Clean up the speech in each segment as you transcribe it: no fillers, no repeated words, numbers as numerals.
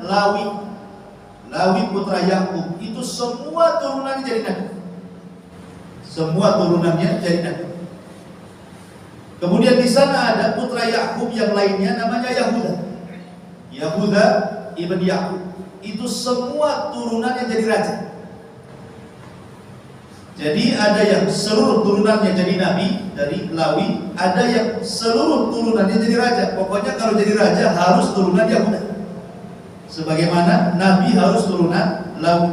Lawi putra Yakub itu semua turunannya jadi nabi. Semua turunannya jadi nabi. Kemudian di sana ada putra Yakub yang lainnya namanya Yahuda ibn Yakub. Itu semua turunannya jadi raja. Jadi ada yang seluruh turunannya jadi nabi dari Lawi, ada yang seluruh turunannya jadi raja. Pokoknya kalau jadi raja harus turunan Yahuda. Sebagaimana nabi harus turunan Lawi.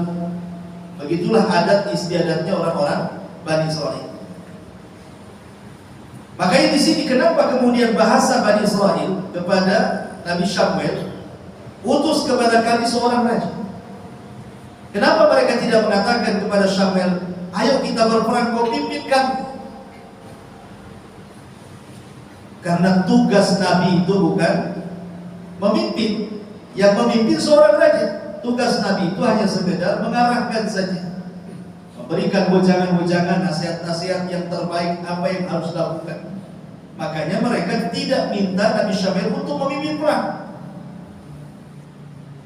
Begitulah adat istiadatnya orang-orang Bani Israil. Makanya di sini kenapa kemudian bahasa Bani Israil kepada Nabi Syamuel, utus kepada kami seorang raja. Kenapa mereka tidak mengatakan kepada Syamuel, ayo kita berperang, kau pimpin kami? Karena tugas Nabi itu bukan memimpin. Yang memimpin seorang raja. Tugas Nabi itu hanya sekedar mengarahkan saja, memberikan wejangan-wejangan, nasihat-nasihat yang terbaik apa yang harus dilakukan. Makanya mereka tidak minta Nabi Syamuel untuk memimpin perang.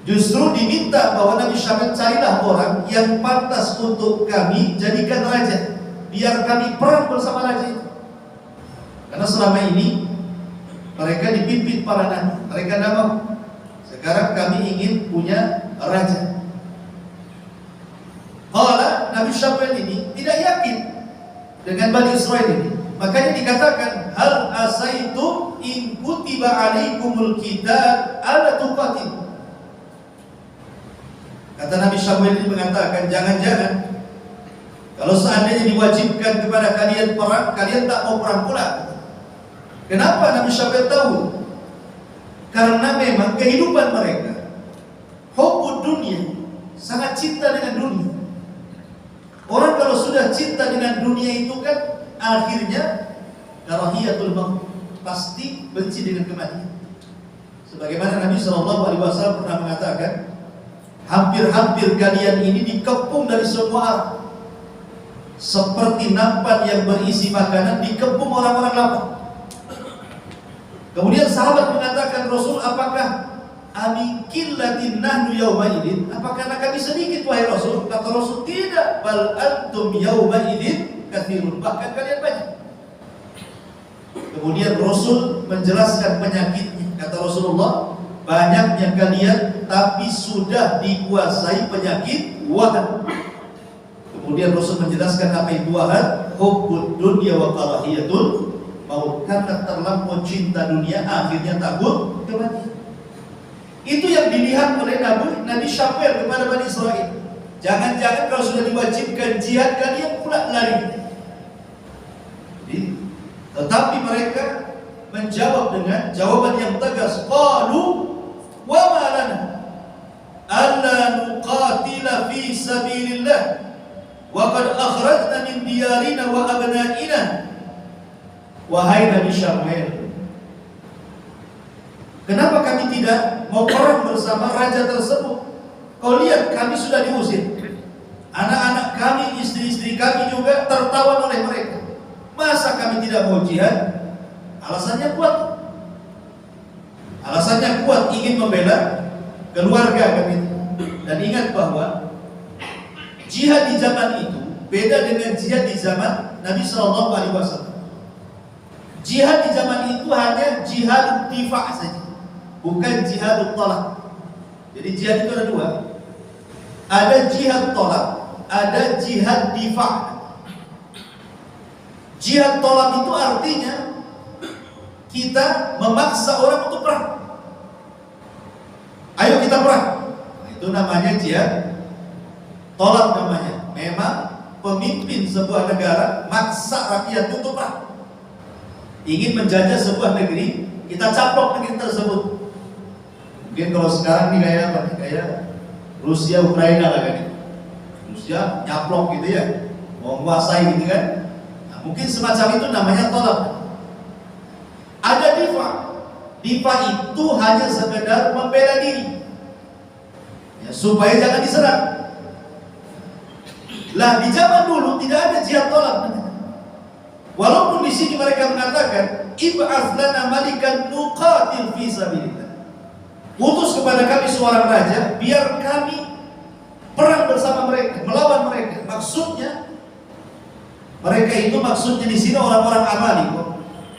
Justru diminta bahwa Nabi Syamuel, carilah orang yang pantas untuk kami jadikan raja, biar kami perang bersama raja itu. Karena selama ini mereka dipimpin para nabi, mereka tidak mau. Sekarang kami ingin punya raja. Kalau Nabi Syamuel ini tidak yakin dengan Bani Israil ini, makanya dikatakan hal asaitu in kutiba alaikumul qital ala tuqatil. Kata Nabi Syamuel ini mengatakan, jangan-jangan kalau seandainya diwajibkan kepada kalian perang, kalian tak mau perang pula. Kenapa Nabi Syamuel tahu? Karena memang kehidupan mereka hubbud dunia, sangat cinta dengan dunia. Orang kalau sudah cinta dengan dunia itu kan akhirnya karahiyatul maut, pasti benci dengan kematian. Sebagaimana Nabi SAW pernah mengatakan, hampir-hampir kalian ini dikepung dari semua arah, seperti nampan yang berisi makanan dikepung orang-orang lapar. Kemudian sahabat mengatakan, Rasul, apakah amin killatin nahnu yawma idin? Apakah kami sedikit wahai Rasul? Kata Rasul, tidak, bal antum yawma idin katsirun, bahkan kalian banyak. Kemudian Rasul menjelaskan penyakitnya. Kata Rasulullah, banyaknya kalian tapi sudah dikuasai penyakit wahan. Kemudian Rasul menjelaskan apa itu wahan, hubbud dunya wa karahiyatul maut, karena terlampau cinta dunia akhirnya takut kematian. Itu yang dilihat oleh Nabi Syamuel kepada Bani Israil. Jangan-jangan kalau sudah diwajibkan jihad kalian pula lari. Tetapi mereka menjawab dengan jawaban yang tegas. Qalu wa ma lana alla nuqatila fi sabilillah wa qad akhrajna min diyarina wa abna'ina. Wahai Nabi Syamuel, kenapa kami tidak mau perang bersama raja tersebut? Kau lihat kami sudah diusir, anak-anak kami, istri-istri kami juga tertawan oleh mereka. Masa kami tidak mau jihad? Alasannya kuat. Alasannya kuat, ingin membela keluarga kami. Dan ingat bahwa jihad di zaman itu beda dengan jihad di zaman Nabi SAW. Jihad di zaman itu hanya jihad difa' saja, bukan jihad tolak. Jadi jihad itu ada dua. Ada jihad tolak, ada jihad difa'. Jihad tolak itu artinya kita memaksa orang untuk perang. Ayo kita perang. Nah, itu namanya jihad tolak namanya. Memang pemimpin sebuah negara maksa rakyat untuk perang. Ingin menjajah sebuah negeri, kita caplok negeri tersebut. Mungkin kalau sekarang nih kayak apa nih? Kayak Rusia Ukraina lah kan. Rusia nyaplok gitu ya, mau menguasai gitu kan. Nah, mungkin semacam itu namanya tolak. Ada difa. Difa itu hanya sekedar membela diri, ya, supaya jangan diserang. Lah di zaman dulu tidak ada jihad tolak. Walaupun di sini mereka mengatakan ib'ats lana malikan nuqatil fi sabilillah. utus kepada kami seorang raja, biar kami perang bersama mereka, melawan mereka. Maksudnya mereka itu maksudnya di sini orang-orang Amalek,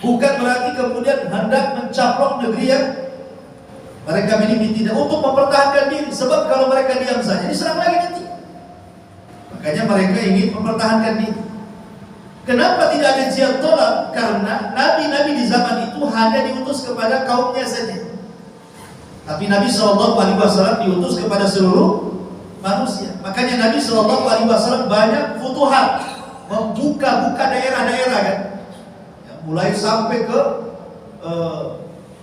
bukan berarti kemudian hendak mencaplok negeri yang mereka miliki, tidak, untuk mempertahankan diri. Sebab kalau mereka diam saja diserang lagi nanti. Makanya mereka ingin mempertahankan diri. Kenapa tidak ada jihad tolak? Karena nabi-nabi di zaman itu hanya diutus kepada kaumnya saja. Tapi Nabi SAW diutus kepada seluruh manusia. Makanya Nabi SAW banyak futuhat, membuka-buka daerah-daerah kan. Ya, mulai sampai ke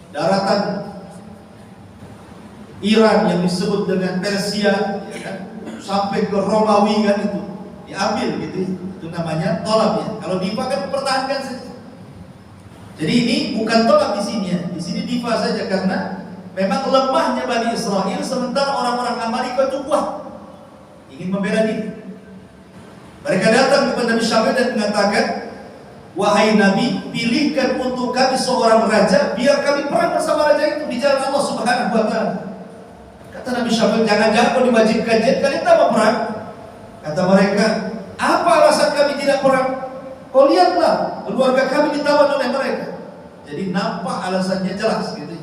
daratan Iran yang disebut dengan Persia, ya kan? Sampai ke Romawi kan, itu diambil gitu. Itu namanya tolak ya. Kalau diva kan mempertahankan saja. Jadi ini bukan tolak di sini ya. Di sini diva saja karena memang lemahnya Bani Israel, sementara orang-orang Amalek itu kuat, ingin membela diri. Mereka datang kepada Nabi Syuaib dan mengatakan, wahai Nabi, pilihkan untuk kami seorang raja, biar kami perang bersama raja itu di jalan Allah Subhanahu wa Ta'ala. Kata Nabi Syuaib, jangan-jangan kau diwajibkan jihad, kalian tak mau perang? Kata mereka, apa alasan kami tidak perang? Kau lihatlah, keluarga kami ditawan oleh mereka. Jadi nampak alasannya jelas gitu.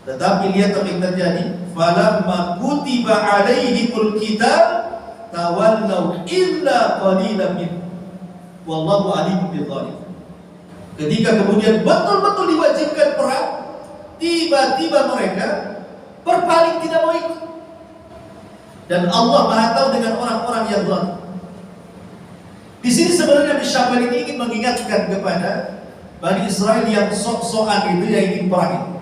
Tetapi lihat apa yang terjadi. Falamma kutiba alaihimul kitab tawallaw illa qalilan minhum wallahu alimun bidzalimin. Ketika kemudian betul-betul diwajibkan perang, tiba-tiba mereka berpaling, tidak mau ikut. Dan Allah Maha tahu dengan orang-orang yang zalim. Di sini sebenarnya Nabi Syuaib ini ingin mengingatkan kepada Bani Israel yang sok-sokan itu, yang ingin perang.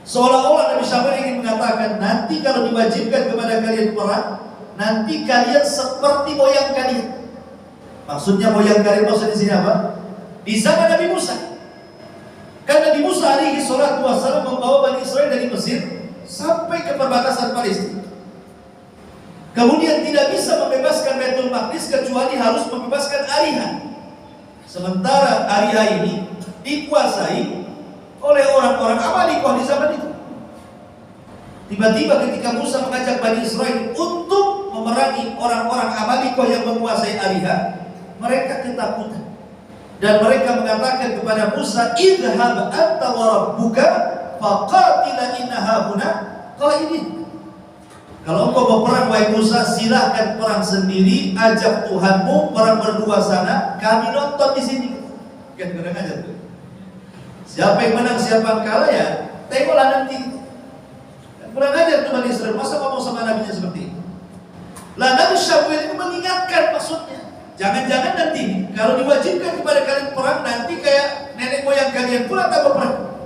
Seolah-olah Nabi Syuaib ingin mengatakan, nanti kalau diwajibkan kepada kalian perang, nanti kalian seperti moyang kalian. Maksudnya moyang kalian maksudnya di sini apa? Di zaman Nabi Musa. Kan Nabi Musa alaihi salatu wassalam membawa Bani Israel dari Mesir sampai ke perbatasan Palestina. Kemudian tidak bisa membebaskan Baitul Maqdis kecuali harus membebaskan Ariha. Sementara Ariha ini dikuasai oleh orang-orang Amalek di zaman itu. Tiba-tiba ketika Musa mengajak Bani Israel untuk memerangi orang-orang Amalek yang menguasai Ariha, mereka ketakutan. Dan mereka mengatakan kepada Musa, idhhab anta wa rabbuka faqatila inna hauna qa'idin. Kalau engkau mau perang wahai Musa, silahkan perang sendiri, ajak Tuhanmu perang berdua sana, kami nonton di sini. Kan kurang ajar tuh. Siapa yang menang, siapa yang kalah ya tengoklah nanti. Kurang ajar tuh Bani Israel, masa ngomong sama nabinya seperti itu. Lah Nabi Syuaib itu mengingatkan, maksudnya jangan-jangan nanti kalau diwajibkan kepada kalian perang, nanti kayak nenek moyang kalian pula tak berperang.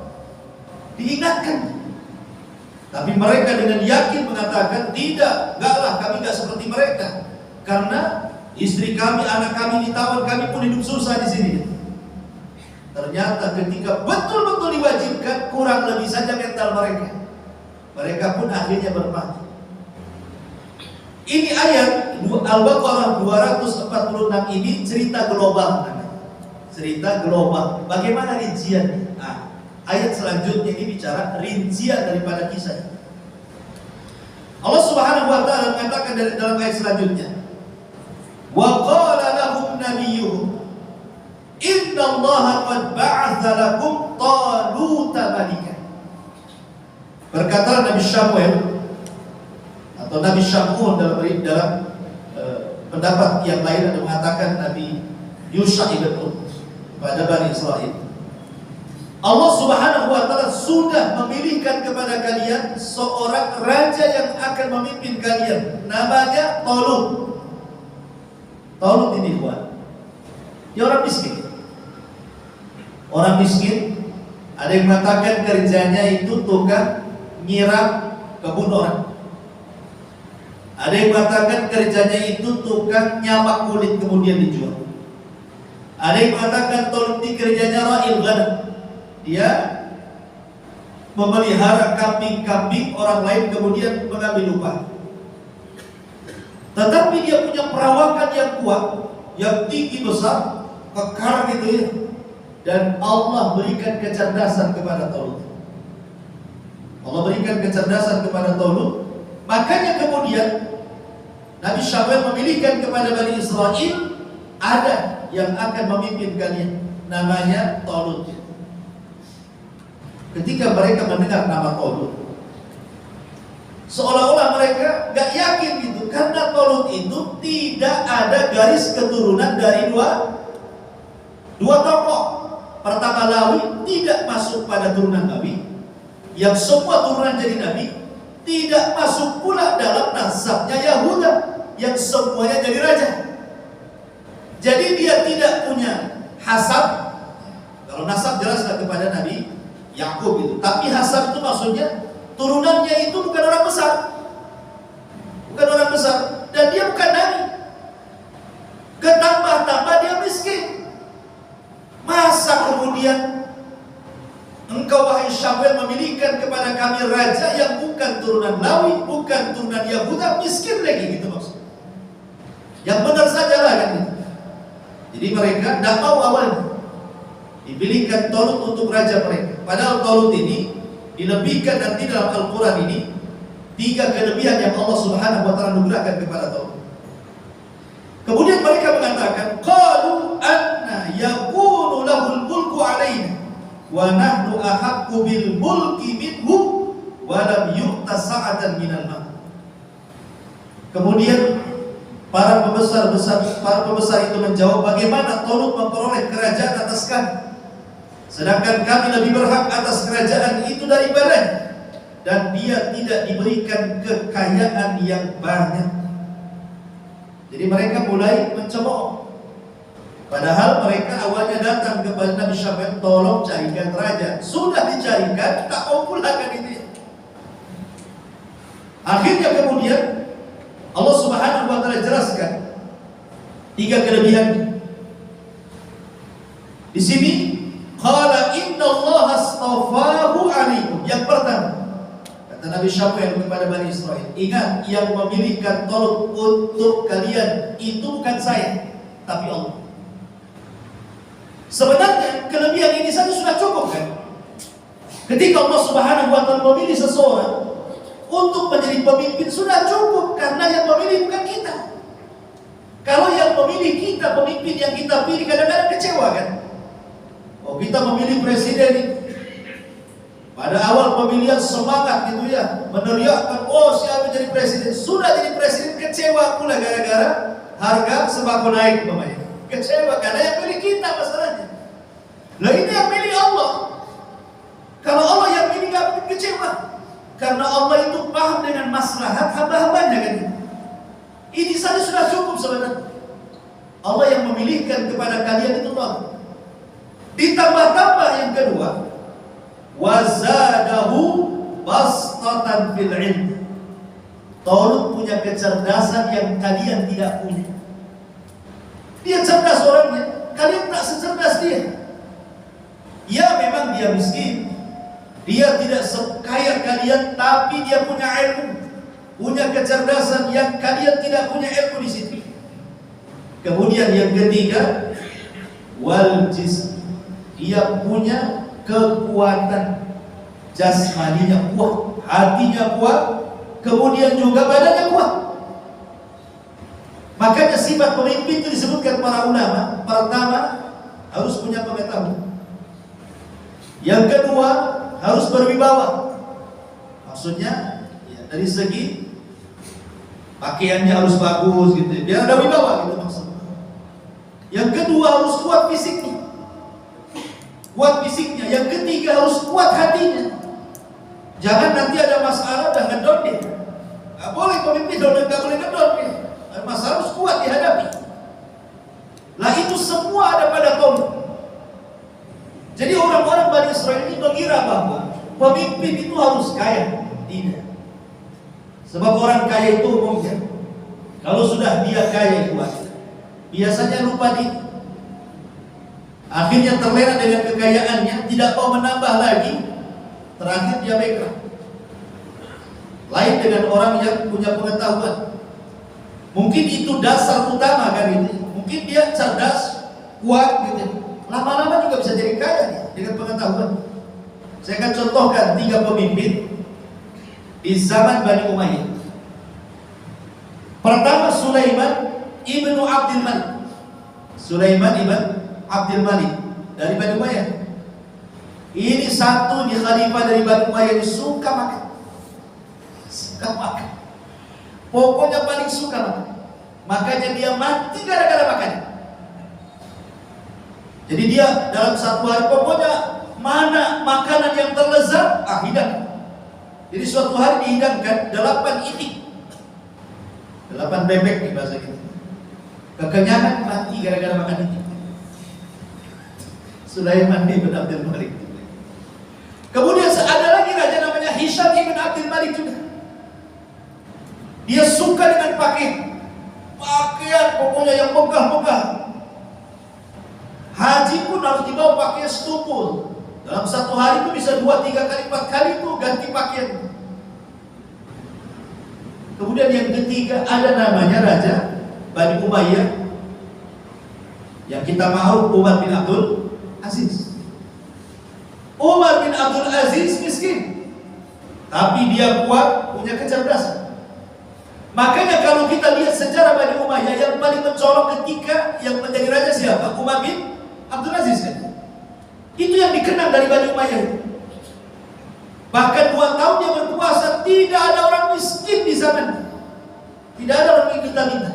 Diingatkan. Tapi mereka dengan yakin mengatakan, tidak, enggaklah, kami enggak seperti mereka. Karena istri kami, anak kami ditawan, kami pun hidup susah di sini. Ternyata ketika betul-betul diwajibkan, kurang lebih saja mental mereka. Mereka pun akhirnya berpaling. Ini ayat Al-Baqarah 246 ini cerita global. Cerita global. Bagaimana rinciannya? Ayat selanjutnya ini bicara rincian daripada kisah. Allah Subhanahu wa Ta'ala mengatakan dalam ayat selanjutnya, wa qala lahum nabiyyuhum inna Allaha qad ba'atha lakum Taluta malika. Berkata Nabi Syuaib atau Nabi Syuaib dalam pendapat yang lain ada mengatakan Nabi Yusha ibn Nun pada Bani Israel, Allah Subhanahu wa Ta'ala sudah memilihkan kepada kalian seorang raja yang akan memimpin kalian, namanya Talut. Talut ini dia orang miskin. Orang miskin, ada yang mengatakan kerjanya itu tukang nyiram kebun orang. Ada yang mengatakan kerjanya itu tukang nyamak kulit kemudian dijual. Ada yang mengatakan Talut ini kerjanya ra'il ghanam. Dia memelihara kambing-kambing orang lain kemudian mengambil upah. Tetapi dia punya perawakan yang kuat, yang tinggi besar, kekar gitu ya. Dan Allah berikan kecerdasan kepada Talut. Allah berikan kecerdasan kepada Talut. Makanya kemudian Nabi Syuaib memilihkan kepada Bani Israel, ada yang akan memimpin kalian, namanya Talut. Ketika mereka mendengar nama Talut, seolah-olah mereka gak yakin gitu, karena Talut itu tidak ada garis keturunan dari dua tokoh. Pertama, Lawi tidak masuk pada turunan Nabi, yang semua turunan jadi Nabi. Tidak masuk pula dalam nasabnya Yahuda, yang semuanya jadi raja. Jadi dia tidak punya hasab. Kalau nasab jelaslah kepada Nabi Yakub itu, tapi hasab itu maksudnya turunannya itu bukan orang besar, bukan orang besar, dan dia bukan Nabi. Ketambah-tambah dia miskin. Masa kemudian engkau wahai Syuaib memilihkan kepada kami raja yang bukan turunan Lawi, bukan turunan Yahuda, miskin lagi gitu maksudnya. Yang benar saja lah kan gitu. Jadi mereka tidak mau awalnya dipilihkan Talut untuk raja mereka. Padahal Talut ini dilebihkan nanti dalam Al-Quran ini 3 kelebihan yang Allah Subhanahu wa ta'ala anugerahkan kepada Talut. Kemudian mereka mengatakan, qalu anna yakunu lahul mulku alaina wa nahnu ahaqqu bil mulki minhu wa lam yu'ta sa'atan minal mal. Kemudian para pembesar itu menjawab, bagaimana Talut memperoleh kerajaan atas kami, sedangkan kami lebih berhak atas kerajaan itu daripadanya, dan dia tidak diberikan kekayaan yang banyak. Jadi mereka mulai mencemooh. Padahal mereka awalnya datang kepada Nabi Syuaib, tolong carikan raja. Sudah dicarikan, tak mau pula kan itu. Akhirnya kemudian Allah Subhanahu wa ta'ala jelaskan 3 kelebihan. Di sini qala innallaha astafahu 'alaikum. Yang pertama, kata Nabi Syuaib kepada Bani Israel, ingat, yang memilihkan Talut untuk kalian itu bukan saya, tapi Allah. Sebenarnya kelebihan ini saja sudah cukup kan? Ketika Allah Subhanahu wa ta'ala memilih seseorang untuk menjadi pemimpin sudah cukup, karena yang memilih bukan kita. Kalau yang memilih kita, pemimpin yang kita pilih, kadang-kadang kecewa kan? Oh, kita memilih presiden ini, pada awal pemilihan semangat gitu ya, meneriakkan, oh siapa jadi presiden. Sudah jadi presiden kecewa pula gara-gara harga sembako naik umpamanya. Kecewa karena yang pilih kita masalahnya. Nah ini yang pilih Allah. Kalau Allah yang pilih gak mungkin kecewa, karena Allah itu paham dengan maslahat hamba-hambanya kan. Ini saja sudah cukup sebenarnya. Allah yang memilihkan kepada kalian itu Allah. Ditambah-tambah yang kedua, wazadahu bastatan fil ilm. Talut punya kecerdasan yang kalian tidak punya. Dia cerdas orangnya, kalian tak secerdas dia. Ya memang dia miskin, dia tidak sekaya kalian, tapi dia punya ilmu, punya kecerdasan yang kalian tidak punya ilmu di situ. Kemudian yang ketiga, wal jism, dia punya kekuatan jasmaninya kuat, hatinya kuat, kemudian juga badannya kuat. Makanya sifat pemimpin itu disebutkan para ulama, pertama harus punya pengetahuan, yang kedua harus berwibawa. Maksudnya ya, dari segi pakaiannya harus bagus gitu, biar ada wibawa gitu maksudnya. Yang kedua harus kuat fisiknya, kuat fisiknya. Yang ketiga harus kuat hatinya. Jangan nanti ada masalah dan ngedon dia. Gak boleh pemimpin gak boleh ngedon dia. Masalah harus kuat dihadapi. Lah itu semua ada pada Talut. Jadi orang-orang Bani Israel ini mengira bahwa pemimpin itu harus kaya. Tidak. Sebab orang kaya itu umumnya, kalau sudah dia kaya kuat, biasanya lupa diri. Akhirnya terlena dengan kekayaannya, tidak mau menambah lagi. Terakhir dia bankrupt. Lain dengan orang yang punya pengetahuan. Mungkin itu dasar utama kan ini. Mungkin dia cerdas, kuat gitu. Lama-lama juga bisa jadi kaya nih, dengan pengetahuan. Saya akan contohkan 3 pemimpin di zaman Bani Umayyah. Pertama Sulaiman ibnu Abdul Malik. Sulaiman ibn Abdul Malik dari Bani Umayyah. Ini satu di khalifah dari Bani Umayyah yang suka makan. Suka makan. Pokoknya paling suka makan. Makanya dia mati gara-gara makan. Jadi dia dalam satu hari pokoknya mana makanan yang terlezat, hidang. Jadi suatu hari dihidangkan 8 itik, 8 bebek di bahasa kita. Kekenyangan mati gara-gara makan itik. Sulaiman bin Abdul Malik. Kemudian ada lagi raja namanya Hisham bin Abdul Malik juga. Dia suka dengan pakaian pokoknya yang megah-megah. Haji pun harus dibawa pakaian setupul. Dalam satu hari itu bisa 2, 3 kali, 4 kali itu ganti pakaian. Kemudian yang ketiga ada namanya Raja Bani Umayyah yang kita mahu, Umar bin Abdul Aziz. Umar bin Abdul Aziz miskin, tapi dia kuat, punya kecerdasan. Makanya kalau kita lihat sejarah Bani Umayyah, yang paling mencolok ketika yang menjadi raja siapa? Umar bin Abdul Aziz kan? Itu yang dikenang dari Bani Umayyah. Bahkan 2 tahun dia berkuasa, tidak ada orang miskin di zaman. Tidak ada orang yang minta-minta,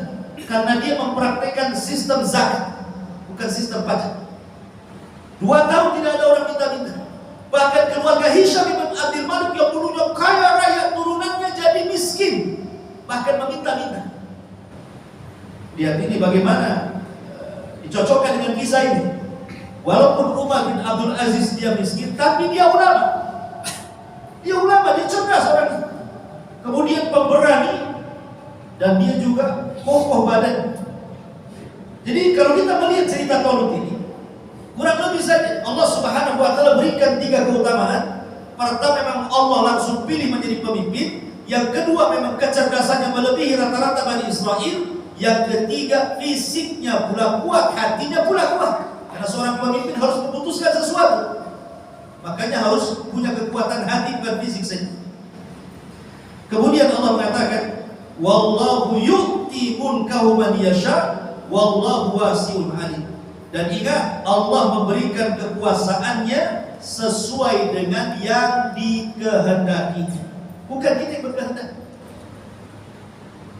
karena dia mempraktekkan sistem zakat, bukan sistem pajak. 2 tahun tidak ada orang minta-minta. Bahkan keluarga Hisham bin Abdul Malik yang dulunya kaya raya, turunannya jadi miskin, bahkan meminta-minta. Lihat ini bagaimana dicocokkan dengan kisah ini. Walaupun Umar bin Abdul Aziz dia miskin, tapi dia ulama. Dia ulama, dia cerdas orangnya. Kemudian pemberani, dan dia juga kokoh badan. Jadi kalau kita melihat cerita Talut ini, kurang lebih saja Allah Subhanahu wa taala berikan 3 keutamaan. Pertama, memang Allah langsung pilih menjadi pemimpin. Yang kedua, memang kecerdasannya melebihi rata-rata Bani Israel. Yang ketiga, fisiknya pula kuat, hatinya pula kuat. Karena seorang pemimpin harus memutuskan sesuatu, makanya harus punya kekuatan hati, bukan fisik saja. Kemudian Allah mengatakan, wallahu yu'ti mulkahu man yasha wallahu wasi'un alim. Dan ingat, Allah memberikan kekuasaannya sesuai dengan yang dikehendaki, bukan kita yang berkehendak.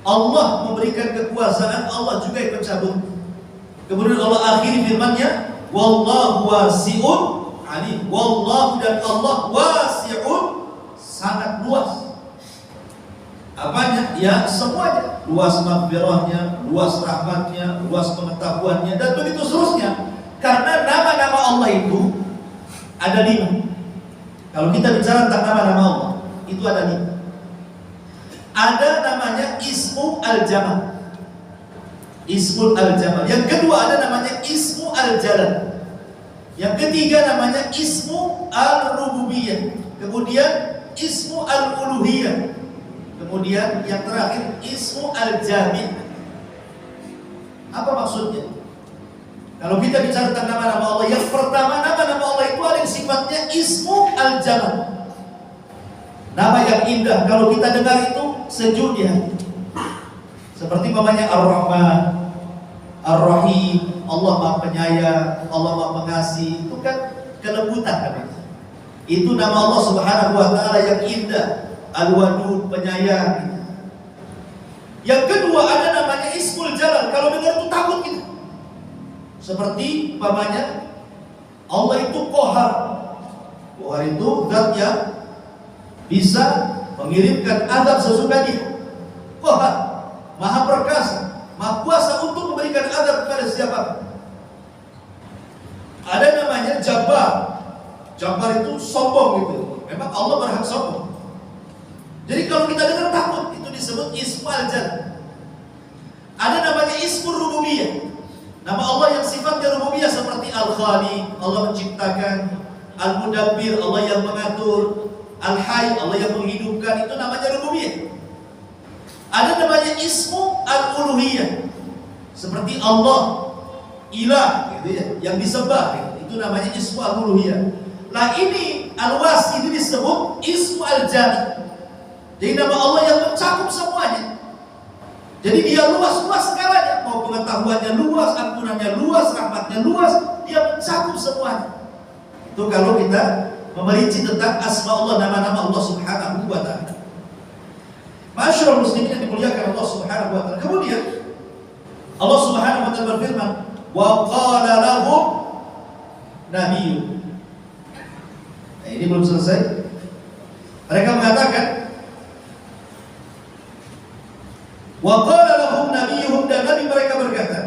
Allah memberikan kekuasaan, Allah juga yang mencabut. Kemudian Allah akhiri firman-Nya, wallahu wasi'un alim. Wallahu, dan Allah, wasi'un, sangat luas. Apanya? Ya semuanya. Luas maghfirahnya, luas rahmatnya, luas pengetahuannya, dan begitu seterusnya. Karena nama-nama Allah itu ada 5. Kalau kita bicara tentang nama-nama Allah, itu ada 5. Ada namanya Ismu Al-Jamal. Ismul Al-Jamal. Yang kedua ada namanya Ismu Al-Jalal. Yang ketiga namanya Ismu Al-Rububiyah. Kemudian Ismu Al-Uluhiyah. Kemudian yang terakhir Ismu Al-Jami'. Apa maksudnya? Kalau kita bicara tentang nama-nama Allah, yang pertama nama-nama Allah itu ada yang sifatnya Ismu Al-Jamal. Nama yang indah, kalau kita dengar itu sejuk di hati. Seperti namanya Ar-Rahman, Ar-Rahim, Allah Maha Penyayang, Allah Maha Pengasih. Itu kan kelembutan kan? Itu nama Allah Subhanahu wa taala yang indah, Al-Wadud, penyayang. Yang kedua ada namanya Ismul Jalal. Kalau dengar itu takut kita. Seperti umpamanya Allah itu Qahar. Qahar itu zat yang bisa mengirimkan azab sesuka dia. Qahar, Maha perkasa, Maha kuasa untuk memberikan azab kepada siapa. Ada namanya Jabbar. Jabbar itu sombong gitu. Memang Allah berhak sombong. Jadi kalau kita dengar takut, itu disebut Ismu Al-Jalal. Ada namanya Ismur Rububiyah. Nama Allah yang sifatnya rububiyah seperti Al-Khaliq, Allah menciptakan, Al-Mudabbir, Allah yang mengatur, Al-Hayy, Allah yang menghidupkan, itu namanya rububiyah. Ada namanya Ismu Al-Uluhiyah, seperti Allah Ilah gitu ya, yang disembah gitu. Itu namanya Ismu Al-Uluhiyah. Nah ini Al-Was ini disebut Ismu Al-Jami'. Jadi nama Allah yang mencakup semuanya. Jadi dia luas segalanya, mau pengetahuannya luas, ampunannya luas, rahmatnya luas, dia mencakup semuanya. Itu kalau kita memerinci tentang asma Allah, nama-nama Allah Subhanahu wa ta'ala. Masyarul muslimin yang dimuliakan Allah Subhanahu wa ta'ala. Kemudian Allah Subhanahu wa ta'ala berfirman, wa qala lahum nabiyyun. Nah, ini belum selesai. Mereka mengatakan, wa qala lahum nabiyyuhum, dan nabi mereka berkata,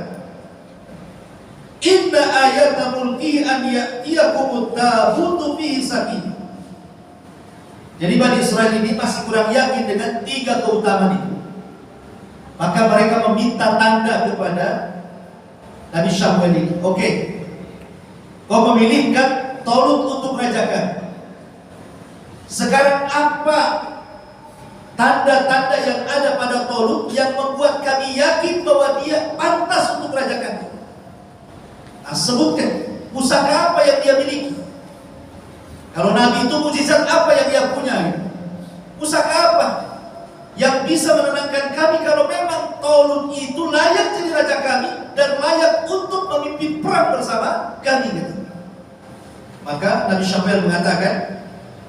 inna ayata mulki an ya'tiyakumut tabutu fihi sakinah. Jadi Bani Israel ini masih kurang yakin dengan 3 keutamaan itu. Maka mereka meminta tanda kepada Nabi Samuel ini. Oke, kau memilihkan Tolut untuk raja kami. Sekarang apa tanda-tanda yang ada pada Tolut yang membuat kami yakin bahwa dia pantas untuk raja kami? Nah, sebutkan pusaka apa yang dia miliki. Kalau Nabi itu mujizat apa yang dia punya? Pusaka apa yang bisa menenangkan kami kalau memang Tolut itu layak jadi raja kami dan layak untuk memimpin perang bersama kami? Maka Nabi Samuel mengatakan,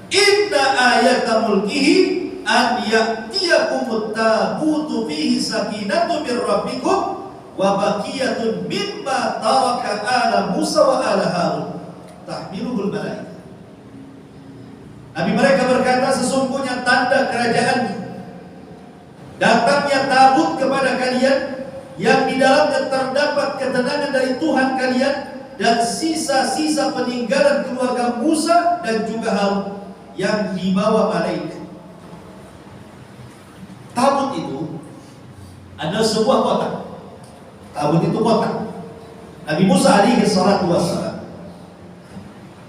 inna ayata mulkihi an ya'tiyakumut tabutu fihi sakinatu mir rabbikum wa baqiyatun mimma taraka ala Musa wa ala Harun tahmiluhul malaikah. Nabi mereka berkata, sesungguhnya tanda kerajaan datangnya tabut kepada kalian yang di dalamnya terdapat ketenangan dari Tuhan kalian dan sisa-sisa peninggalan keluarga Musa dan juga Harun yang dibawa malaikat. Tabut itu adalah sebuah kotak. Tabut itu kotak. Nabi Musa alaihi salatu wassalam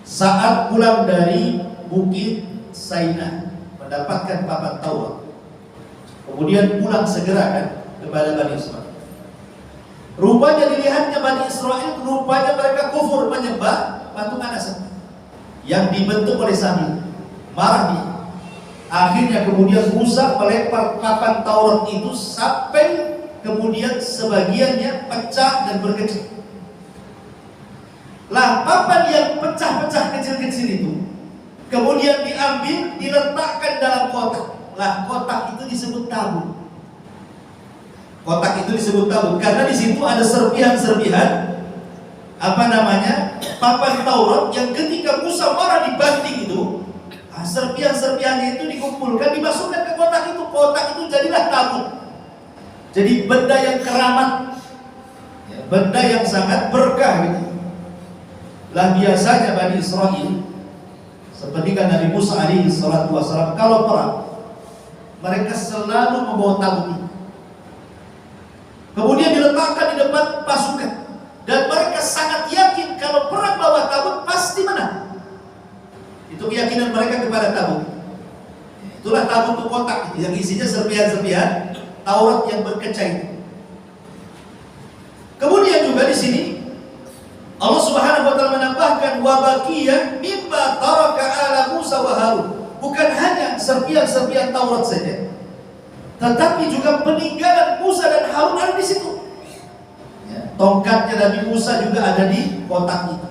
saat pulang dari Bukit Saina mendapatkan papan Taurat, kemudian pulang segera kan kepada Bani Israel. Rupanya dilihatnya Bani Israel, rupanya mereka kufur menyembah patung Asad yang dibentuk oleh Samir. Marah dia. Akhirnya kemudian Musa melempar papan Taurat itu sampai kemudian sebagiannya pecah dan berkecil. Lah papan yang pecah-pecah kecil-kecil itu kemudian diambil, diletakkan dalam kotak. Lah kotak itu disebut tabut. Kotak itu disebut tabut karena di situ ada serpihan-serpihan papan Taurat yang ketika Musa marah dibanting itu, serpihan-serpihannya itu dikumpulkan, dimasukkan ke kotak itu. Kotak itu jadilah tabut. Jadi benda yang keramat, benda yang sangat berkah gitu. Lah biasanya Bani Israel, seperti kan Nabi Musa alaihi salatu wassalam, kalau perang mereka selalu membawa tabut itu. Kemudian diletakkan di depan pasukan dan mereka sangat yakin kalau perang bawa tabut pasti menang. Itu keyakinan mereka kepada tabut. Itulah tabut itu kotak yang isinya serpihan-serpihan Taurat yang berkecah itu. Kemudian juga di sini Allah Subhanahu wa taala menambahkan wa baqiyah mimma taraka ala Musa wa Harun. Bukan hanya serpihan-serpihan Taurat saja, tetapi juga peninggalan Musa dan Harun ada di situ. Ya, tongkatnya Nabi Musa juga ada di kotak itu.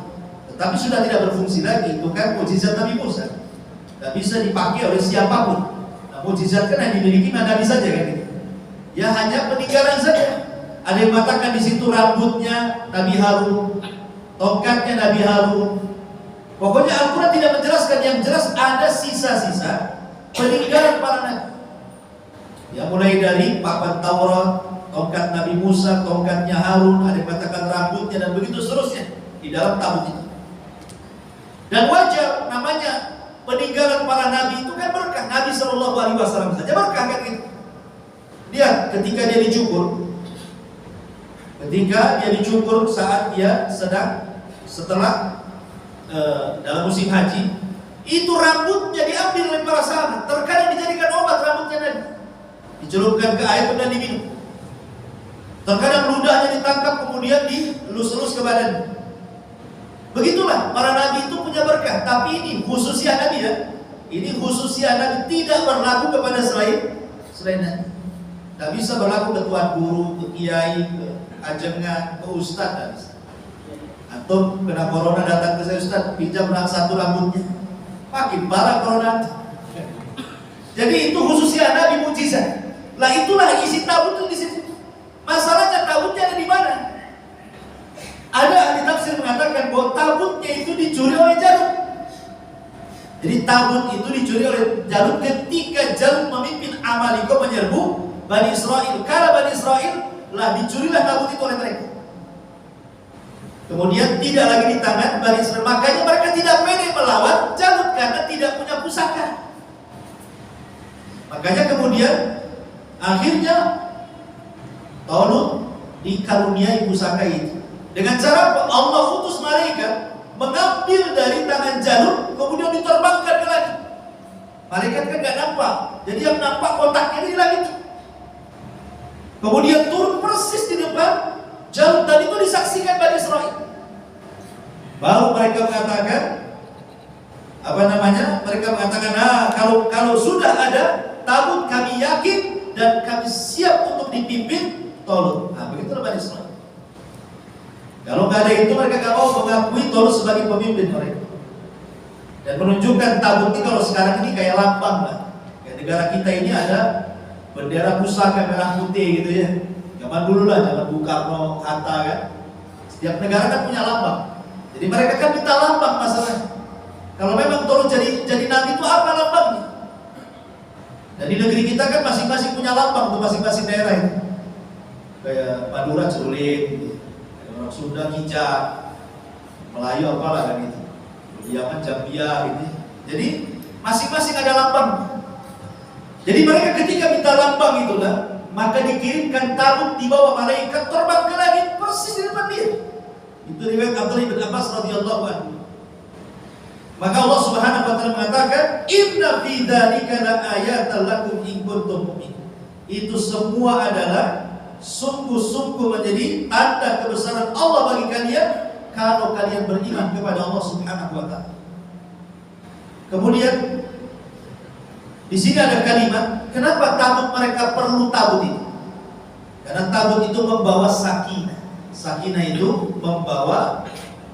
Tetapi sudah tidak berfungsi lagi. Itu kan mukjizat Nabi Musa. Tidak bisa dipakai oleh siapapun. Nah, mukjizat kan yang dimiliki Nabi saja kan itu. Ya hanya peninggalan saja. Ada yang mengatakan di situ rambutnya Nabi Harun, tongkatnya Nabi Harun. Pokoknya Al-Quran tidak menjelaskan, yang jelas ada sisa-sisa peninggalan para nabi. Ya mulai dari papan Taurat, tongkat Nabi Musa, tongkatnya Harun, ada yang mengatakan rambutnya dan begitu seterusnya di dalam tabut itu. Dan wajar namanya peninggalan para nabi itu kan berkah. Nabi SAW saja berkah kan gitu. Dia ketika dia dicukur saat dia sedang setelah dalam musim haji, itu rambutnya diambil oleh para sahabat, terkadang dijadikan obat rambutnya Nabi, dicelupkan ke air dan diminum. Terkadang ludahnya ditangkap kemudian dilus-lus ke badan. Begitulah para nabi itu punya berkah. Tapi ini khususnya Nabi ya, Ini khususnya Nabi, tidak berlaku kepada selain Nabi. Tidak bisa berlaku ke tuan guru, ke kiai, ke ajengan, ke ustaz. Atau kena corona datang ke saya, Ustaz, pinjam satu rambutnya, makin parah corona. Jadi itu khususnya Nabi, mujizat. Lah itulah isi tabut itu di situ. Masalahnya tabutnya ada di mana? Ada ahli tafsir mengatakan bahwa tabutnya itu dicuri oleh Jalut. Jadi tabut itu dicuri oleh Jalut ketika Jalut memimpin Amalika menyerbu Bani Israel. Karena Bani Israel lah dicurilah tabut itu oleh mereka. Kemudian tidak lagi di tangan Bani Israel. Makanya mereka tidak pede melawan Jalut karena tidak punya pusaka. Makanya kemudian akhirnya Talut dikaruniai pusaka itu. Dengan cara Allah utus malaikat mengambil dari tangan Jalut, kemudian diterbangkan ke langit. Malaikat kan gak nampak, jadi yang nampak kotaknya di langit. Kemudian turun persis di depan Jalut, dan itu disaksikan Bani Israel. Baru mereka mengatakan, mereka mengatakan, kalau sudah ada tabut, kami yakin dan kami siap untuk dipimpin Talut. Begitulah Bani Israel. Kalau nggak ada itu, mereka nggak mau mengakui Talut sebagai pemimpin mereka. Dan menunjukkan tabut ini kalau sekarang ini kayak lambang lah. Kayak negara kita ini ada bendera pusaka merah putih gitu ya. Zaman dulu lah, zaman Bung Karno, Hatta kan. Setiap negara kan punya lambang. Jadi mereka kan minta lambang masalahnya. Kalau memang Talut jadi nabi itu apa lambangnya? Dan di negeri kita kan masing-masing punya lambang untuk masing-masing daerah itu. Kayak Madura celurit gitu. Orang Sunda kijang, Melayu apalah kan itu, Yaman Jambia gitu. Jadi masing-masing ada lambang. Jadi mereka ketika minta lambang itulah, maka dikirimkan tabut di bawah malaikat terbang ke langit persis di depan dia. Itu riwayat Abdullah bin Abbas radhiyallahu anhu. Maka Allah Subhanahu wa taala mengatakan, "Inna fi dzalika laayatan lakum in kuntum mu'minin." Itu semua adalah sungguh-sungguh menjadi tanda kebesaran Allah bagi kalian kalau kalian beriman kepada Allah Subhanahu wa taala. Kemudian di sini ada kalimat, kenapa tabut mereka perlu tabut itu? Karena tabut itu membawa sakinah. Sakinah itu membawa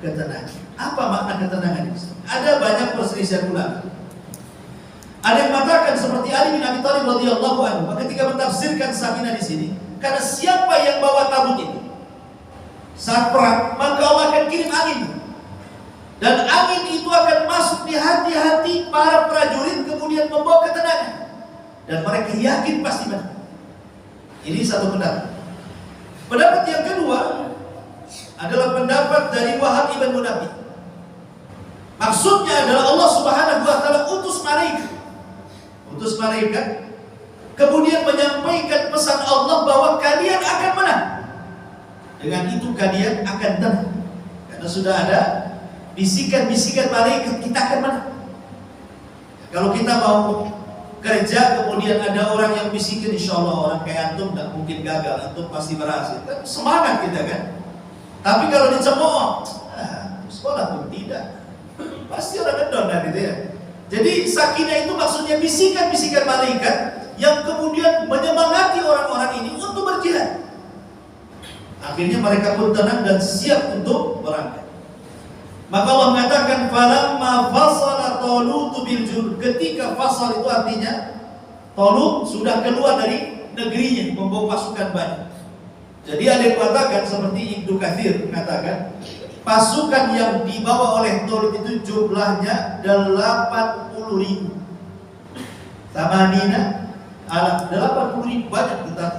ketenangan. Apa makna ketenangan itu? Ada banyak perselisihan ulama. Ada yang mengatakan seperti Ali bin Abi Thalib radhiyallahu anhu ketika mentafsirkan sakinah di sini, karena siapa yang bawa tabut itu saat perang, maka Allah akan kirim angin, dan angin itu akan masuk di hati-hati para prajurit, kemudian membawa ketenangan, dan mereka yakin pasti menang. Ini satu pendapat. Pendapat yang kedua adalah pendapat dari Wahab ibn Munabbih. Maksudnya adalah Allah Subhanahu wa taala utus malaikat kemudian menyampaikan pesan Allah bahwa kalian akan menang. Dengan itu kalian akan tenang, karena sudah ada bisikan-bisikan malaikat kita akan menang. Kalau kita mau kerja kemudian ada orang yang bisikin, insya Allah orang kayak antum tidak mungkin gagal, antum pasti berhasil, kan semangat kita kan. Tapi kalau dicemooh, sekolah pun tidak, pasti orang ngedon kan gitu ya. Jadi sakinah itu maksudnya bisikan-bisikan malaikat yang kemudian menyemangati orang-orang ini untuk berjihad. Akhirnya mereka pun tenang dan siap untuk berangkat. Maka Allah mengatakan, falamma fasala Talut bil jud. Ketika fasal itu artinya Talut sudah keluar dari negerinya membawa pasukan banyak. Jadi ada yang mengatakan seperti Ibnu Katsir mengatakan, pasukan yang dibawa oleh Talut itu jumlahnya 80.000. Samanina ala 80.000, banyak tentang.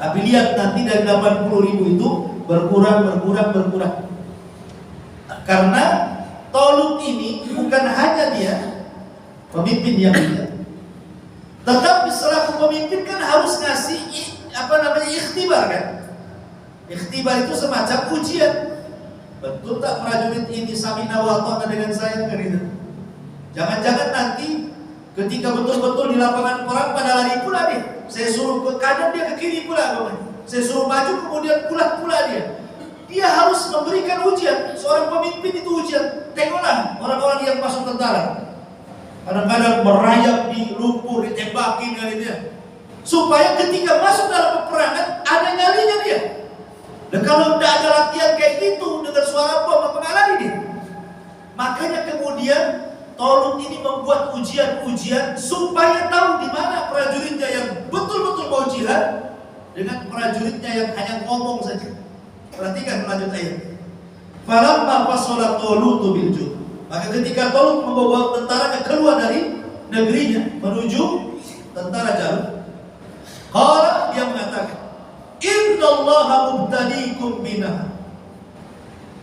Tapi lihat nanti dari 80.000 itu berkurang. Karena Talut ini bukan hanya dia pemimpin yang bijak, tetapi selaku pemimpin kan harus ngasih ikhtibar kan. Ikhtibar itu semacam ujian. Betul tak prajurit ini samina wa ta'na dengan saya kan itu? Jangan-jangan nanti ketika betul-betul di lapangan perang pada lari pula dia. Saya suruh ke kanan, dia ke kiri pula. Saya suruh maju, kemudian pulang pula dia. Dia harus memberikan ujian. Seorang pemimpin itu ujian. Tengoklah orang-orang yang masuk tentara. kadang-kadang merayap di lumpur, ditembakin kalinya, supaya ketika masuk dalam peperangan ada nyalinya dia. Dan kalau tidak ada latihan kayak gitu, dengan suara bom, apa lari dia? Makanya kemudian Tolut ini membuat ujian-ujian supaya tahu di mana prajuritnya yang betul-betul mau jihad dengan prajuritnya yang hanya ngomong saja. Perhatikan lanjut ayat. Falamma fasala Tolutu bil jud. Maka ketika Tolut membawa tentaranya keluar dari negerinya menuju tentara Jalut, qala, dia mengatakan, innallaha mubtaliikum binah.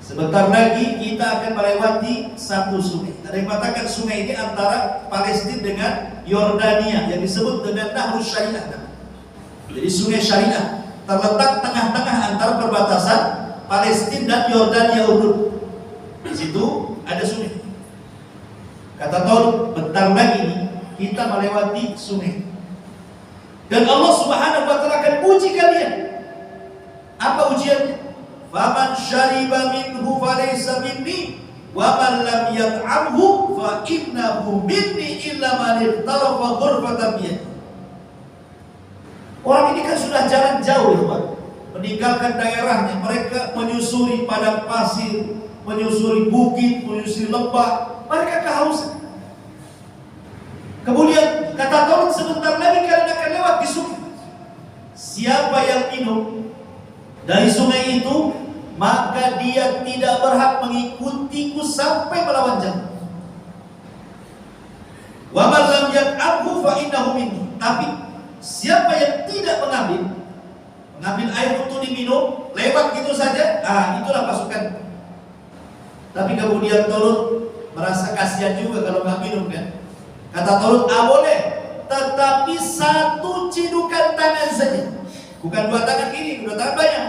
Sebentar lagi kita akan melewati satu sungai. Ada yang mengatakan sungai ini antara Palestina dengan Yordania yang disebut dengan Nahrus Syariah. Jadi sungai Syariah terletak tengah-tengah antara perbatasan Palestina dan Yordania Urdun. Di situ ada sungai. Kata Tolut, bentar lagi nih kita melewati sungai. Dan Allah Subhanahu wa taala akan uji kalian. Apa ujiannya? Faman syariba minhu falaysa minni wa man lam yat'amhu fa innahu minni illa man iqtarafa ghurfatan biyadihi. Orang ini kan sudah jalan jauh ya Pak, meninggalkan daerahnya. Mereka menyusuri padang pasir, menyusuri bukit, menyusuri lembah. Mereka kehausan. Kemudian kata Tolut, sebentar lagi kalian akan lewat di sungai. Siapa yang minum dari sungai itu, maka dia tidak berhak mengikutiku sampai melawan jalan. Wa man lam yat'amhu fa innahu minni. Tapi siapa yang tidak mengambil air untuk diminum, lewat gitu saja, itulah pasukan. Tapi kemudian Tolut merasa kasihan juga kalau nggak minum kan. Kata Tolut, boleh, tetapi satu cidukan tangan saja. Bukan dua tangan kiri, dua tangan banyak.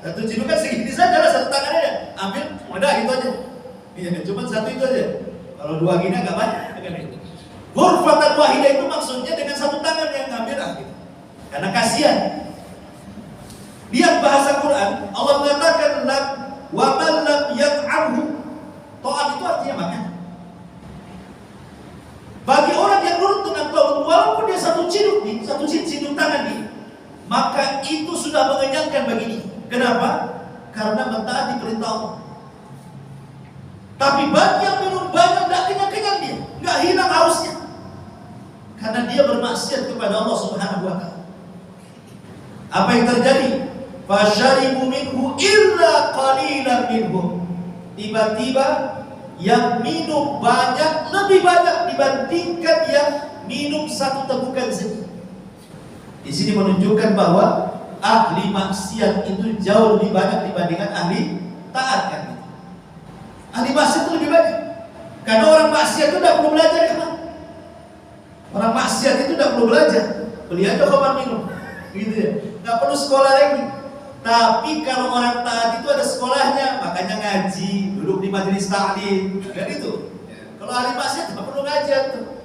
Satu cidukan segini saja lah, satu tangan aja. Ambil, udah gitu aja. Iya, cuma satu itu aja. Kalau dua gini agak banyak. Ghurfatan wahidah itu maksudnya dengan satu tangan yang ngambil gitu. Karena kasihan. Lihat bahasa Quran, Allah mengatakan wa man lam yat'amhu. Ta'am itu artinya makan. Bagi orang yang nurut dengan Tolut, walaupun dia satu ciduk tangan nih, maka itu sudah mengenyangkan bagi dia. Kenapa? Karena mentaati perintah Allah. Tapi bagi yang minum banyak, tidak kenyang-kenyang dia, nggak hilang hausnya, karena dia bermaksiat kepada Allah Subhanahu wa taala. Apa yang terjadi? Fasyaribu minhu illa qalilan minhum. Tiba-tiba yang minum banyak, lebih banyak dibandingkan yang minum satu tegukan saja. Di sini menunjukkan bahwa ahli maksiat itu jauh lebih banyak dibandingkan ahli taat kan? Ahli maksiat itu lebih banyak. Karena orang maksiat itu tidak perlu belajar kan? Orang maksiat itu tidak perlu belajar. Beli aja kamar minum, gitu ya. Nggak perlu sekolah lagi. Tapi kalau orang taat itu ada sekolahnya, makanya ngaji, duduk di majelis taklim, kan itu. Kalau ahli maksiat tidak perlu ngaji tuh.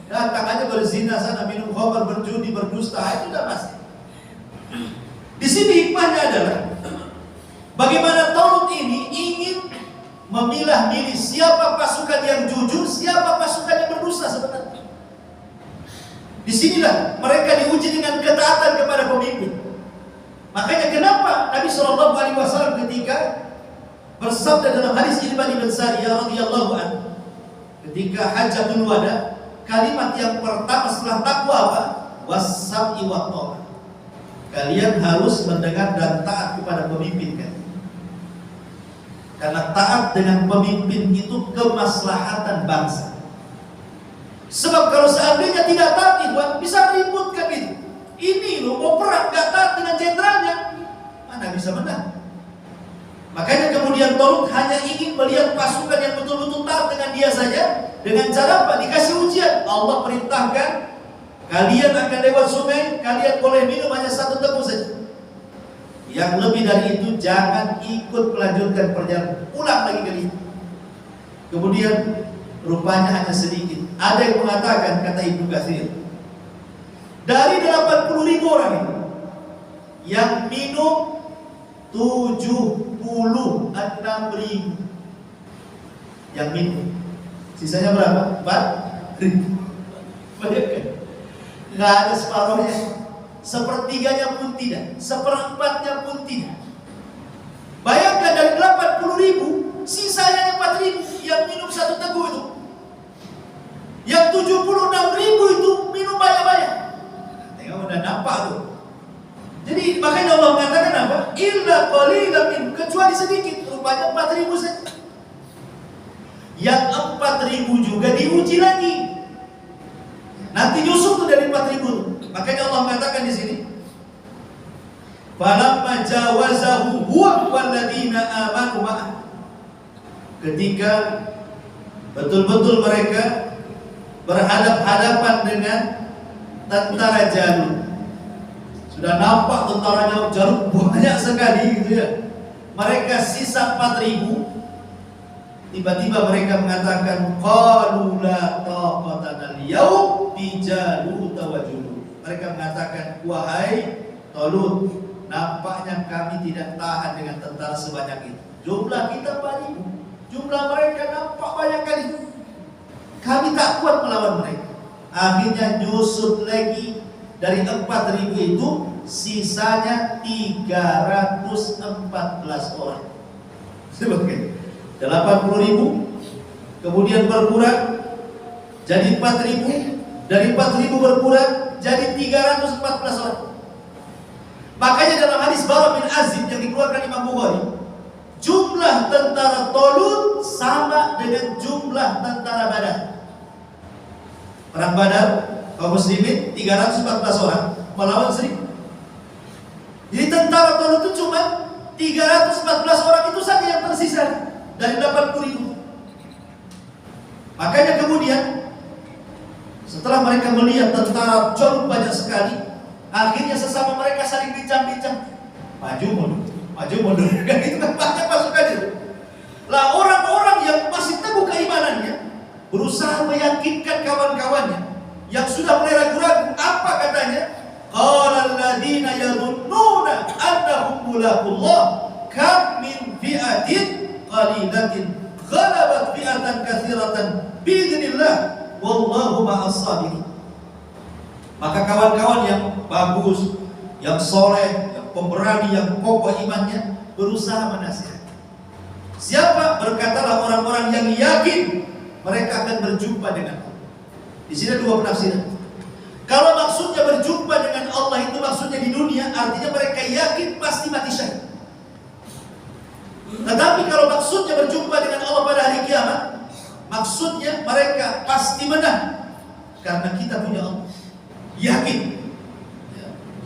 Datang aja berzina sana, minum khamr, berjudi, berdusta, itu udah pasti. Di sini hikmahnya adalah bagaimana Tolut ini ingin memilah-milih siapa pasukan yang jujur, siapa pasukan yang berdusta sebenarnya. Disinilah mereka diuji dengan ketaatan kepada pemimpin. Makanya kenapa Nabi SAW ketika bersabda dalam hadis Irbad bin Sariyah radhiyallahu anhu, ketika Hajjatul Wada, kalimat yang pertama setelah takwa apa? Was-sam'i wa ta'ah. Kalian harus mendengar dan taat kepada pemimpin kan? Karena taat dengan pemimpin itu kemaslahatan bangsa. Sebab kalau seandainya tidak taat itu bisa ributkan itu. Ini loh mau perang gak taat dengan jenderalnya, mana bisa menang? Makanya kemudian Tolut hanya ingin melihat pasukan yang betul-betul taat dengan dia saja. Dengan cara apa? Dikasih ujian. Allah perintahkan, kalian akan lewat sungai, kalian boleh minum hanya satu teguk saja. Yang lebih dari itu jangan ikut melanjutkan perjalanan, pulang lagi kalian. Kemudian rupanya hanya sedikit. Ada yang mengatakan, kata Ibnu Katsir, dari 80.000 orang itu yang minum 76.000 yang minum. Sisanya berapa? 4.000. Bayangkan, nggak ada separuhnya, sepertiganya pun tidak, seperempatnya pun tidak. Bayangkan dari 80.000, sisanya 4.000 yang minum satu teguk itu. Yang 76.000 itu minum banyak-banyak. Tengok udah nampak tuh. Jadi makanya Allah mengatakan apa? Illa qalilan min, kecuali sedikit, rupanya 4.000 saja. Yang 4.000 juga diuji lagi. Nanti nyusul tuh dari 4.000. Makanya Allah mengatakan di sini, falamma jawazahu huwa walladzina amanu ma'ah. Ketika betul-betul mereka berhadap-hadapan dengan tentara Jalut. Sudah nampak tentaranya Jalut banyak sekali gitu ya. Mereka sisa 4.000. Tiba-tiba mereka mengatakan qalu la taqata al-yawm bi Jalut wa Junud. Mereka mengatakan, wahai Talut, nampaknya kami tidak tahan dengan tentara sebanyak itu. Jumlah kita 4.000, jumlah mereka nampak banyak kali. Kami tak kuat melawan mereka. Akhirnya nyusut lagi dari 4.000 itu, sisanya 314 orang. Sebagai 80.000, kemudian berkurang jadi 4.000, dari 4.000 berkurang jadi 314 orang. Makanya dalam hadis Bara bin Azib yang dikeluarkan Imam Bukhari, jumlah tentara Talut sama dengan jumlah tentara Badar. Perang Badar kaum muslimin 314 orang melawan 1.000. Jadi tentara Talut itu cuma 314 orang itu saja yang tersisa dari 80.000. Makanya kemudian setelah mereka melihat tentara Jalut banyak sekali, akhirnya sesama mereka saling bincang-bincang, maju mundur, kan itu kan banyak pasukannya. Lah orang-orang yang masih teguh keimanannya berusaha meyakinkan kawan-kawannya yang sudah mulai ragu-ragu. Apa katanya? Qala alladziina yadhunnuna annahum mulaqullah kam min fi'atin qalilatin ghalabat fi'atan katsiratan biidznillah wallahu ma'as sabirin. Maka kawan-kawan yang bagus, yang soleh, yang pemberani, yang kokoh imannya berusaha menasihati. Siapa? Berkatalah orang-orang yang yakin mereka akan berjumpa dengan Allah. Di sini dua penafsiran. Kalau maksudnya berjumpa dengan Allah itu maksudnya di dunia, artinya mereka yakin pasti mati syahid. Tetapi kalau maksudnya berjumpa dengan Allah pada hari kiamat, maksudnya mereka pasti menang karena kita punya Allah. Yakin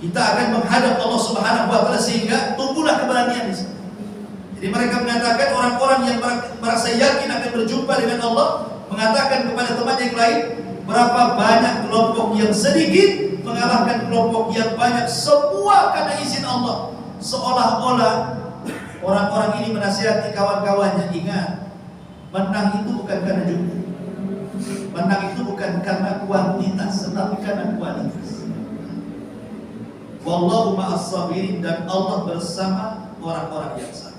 kita akan menghadap Allah Subhanahu wa taala, sehingga tumbuhlah keberanian di sini. Jadi mereka mengatakan, orang-orang yang merasa yakin akan berjumpa dengan Allah mengatakan kepada teman yang lain, berapa banyak kelompok yang sedikit mengalahkan kelompok yang banyak, semua karena izin Allah. Seolah-olah orang-orang ini menasihati kawan-kawannya, ingat, menang itu bukan karena jumlah, menang itu bukan karena kuantitas, tetapi karena kualitas. Wallahu ma'as sabirin, dan Allah bersama orang-orang yang sabar.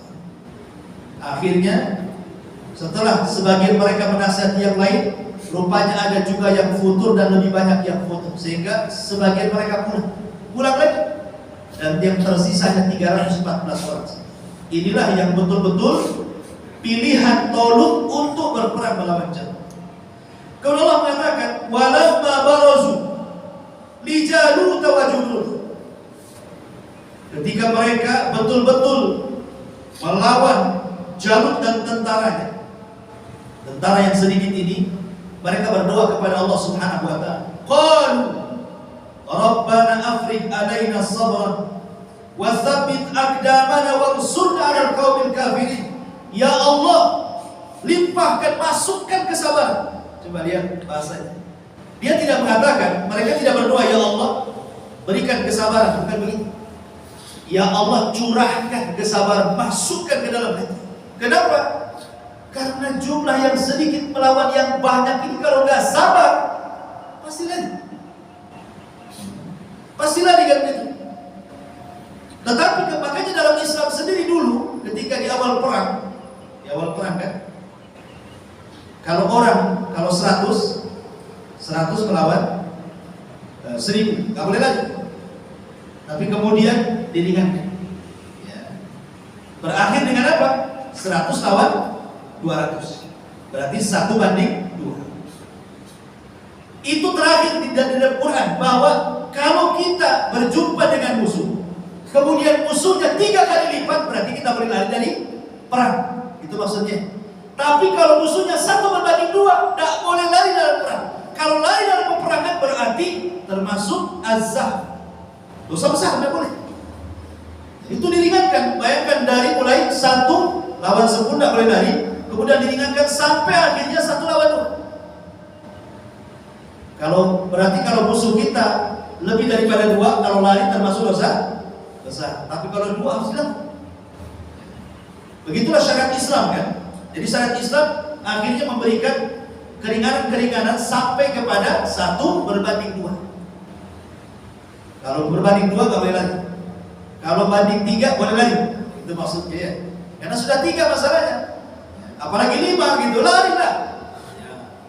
Akhirnya setelah sebagian mereka menasihati yang lain, rupanya ada juga yang futur dan lebih banyak yang futur, sehingga sebagian mereka pulang lagi, dan yang tersisa hanya 314 orang. Inilah yang betul-betul pilihan Talut untuk berperang melawan Jalut. Kalau Allah mengatakan walamma barazu li Jalut wa Junud, ketika mereka betul-betul melawan Jalut dan tentaranya, tentara yang sedikit ini, mereka berdoa kepada Allah Subhanahu wa taala. Qalu Rabbana afrigh alaina sabran wa tsabbit aqdamana wansurna 'alal qaumil kafirin. Ya Allah, limpahkan, masukkan kesabaran. Coba lihat bahasanya. Dia tidak mengatakan, mereka tidak berdoa ya Allah berikan kesabaran, bukan begitu. Ya Allah, curahkan kesabaran, masukkan ke dalam hati. Kenapa? Karena jumlah yang sedikit melawan yang banyak ini, kalau nggak sabar pasti lari. Pasti lari kan itu. Tetapi makanya dalam Islam sendiri dulu, ketika di awal perang kan, kalau 100 Tapi kemudian diringankan. Ya. Berakhir dengan apa? 100 lawan 200. Berarti 1:2. Itu terakhir di dalam Quran, bahwa kalau kita berjumpa dengan musuh, kemudian musuhnya 3 kali lipat, berarti kita boleh lari dari perang. Itu maksudnya. Tapi kalau musuhnya 1:2, tidak boleh lari dalam perang. Kalau lari dalam peperangan berarti termasuk azab, dosa besar, tidak boleh. Itu diringankan. Bayangkan dari mulai 1 lawan 10 tidak boleh lari, kemudian diringankan sampai akhirnya 1 lawan 2. Kalau berarti kalau musuh kita lebih daripada 2, kalau lari termasuk dosa besar. Tapi kalau 2 harus dilakukan. Begitulah syariat Islam kan. Jadi syariat Islam akhirnya memberikan keringanan-keringanan sampai kepada 1:2. Kalau berbanding 2 nggak boleh lari. Kalau banding 3 boleh lari. Itu maksudnya ya. Karena sudah 3 masalahnya. Apalagi 5 gitu, lari lah.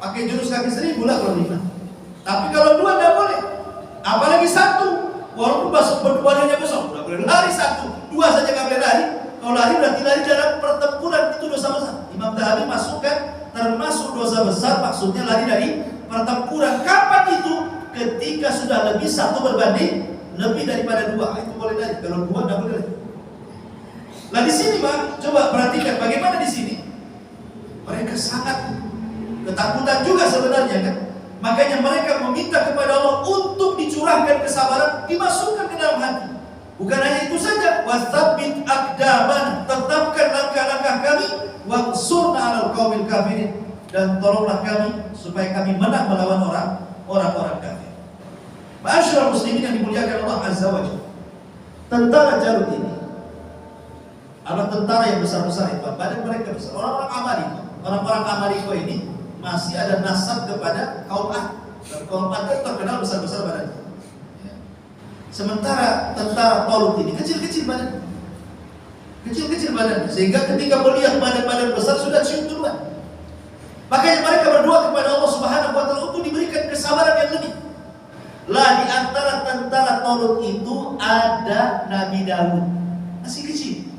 Pakai jurus kaki 1000 lah kalau 5. Tapi kalau 2 nggak boleh. Apalagi 1. Walaupun masuk berduanya besok, nggak boleh lari 1. 2 saja nggak boleh lari. Kalau lari berarti lari dalam pertempuran, itu dosa besar. Imam Dhahabi masukkan termasuk dosa besar, maksudnya lari dari pertempuran. Kapan itu? Ketika sudah lebih 1 berbanding lebih daripada 2, itu boleh lari. Kalau 2 nggak boleh lari. Nah di sini Pak, coba perhatikan bagaimana di sini. Mereka sangat ketakutan juga sebenarnya kan. Makanya mereka meminta kepada Allah untuk dicurahkan kesabaran, dimasukkan ke dalam hati. Bukan hanya itu saja, wasabbit aqdaman, tetapkan langkah-langkah kami, wansurna 'alal qaumil kafirin, dan tolonglah kami supaya kami menang melawan orang-orang kafir. Ma'asyiral muslimin yang dimuliakan Allah Azza wa Jalla. Tentara Jalut ini adalah tentara yang besar-besar itu, badan mereka besar. Orang-orang Amalika, orang-orang Amalika ini masih ada nasab kepada kaum Ad. Dan kaum Ad terkenal besar-besar badannya. Sementara tentara Talut ini kecil-kecil badan, kecil-kecil badan, sehingga ketika melihat badan-badan besar sudah cium duluan. Makanya mereka berdoa kepada Allah Subhanahu wa Ta'ala untuk diberikan kesabaran yang lebih. Lah di antara tentara Talut itu ada Nabi Daud, masih kecil.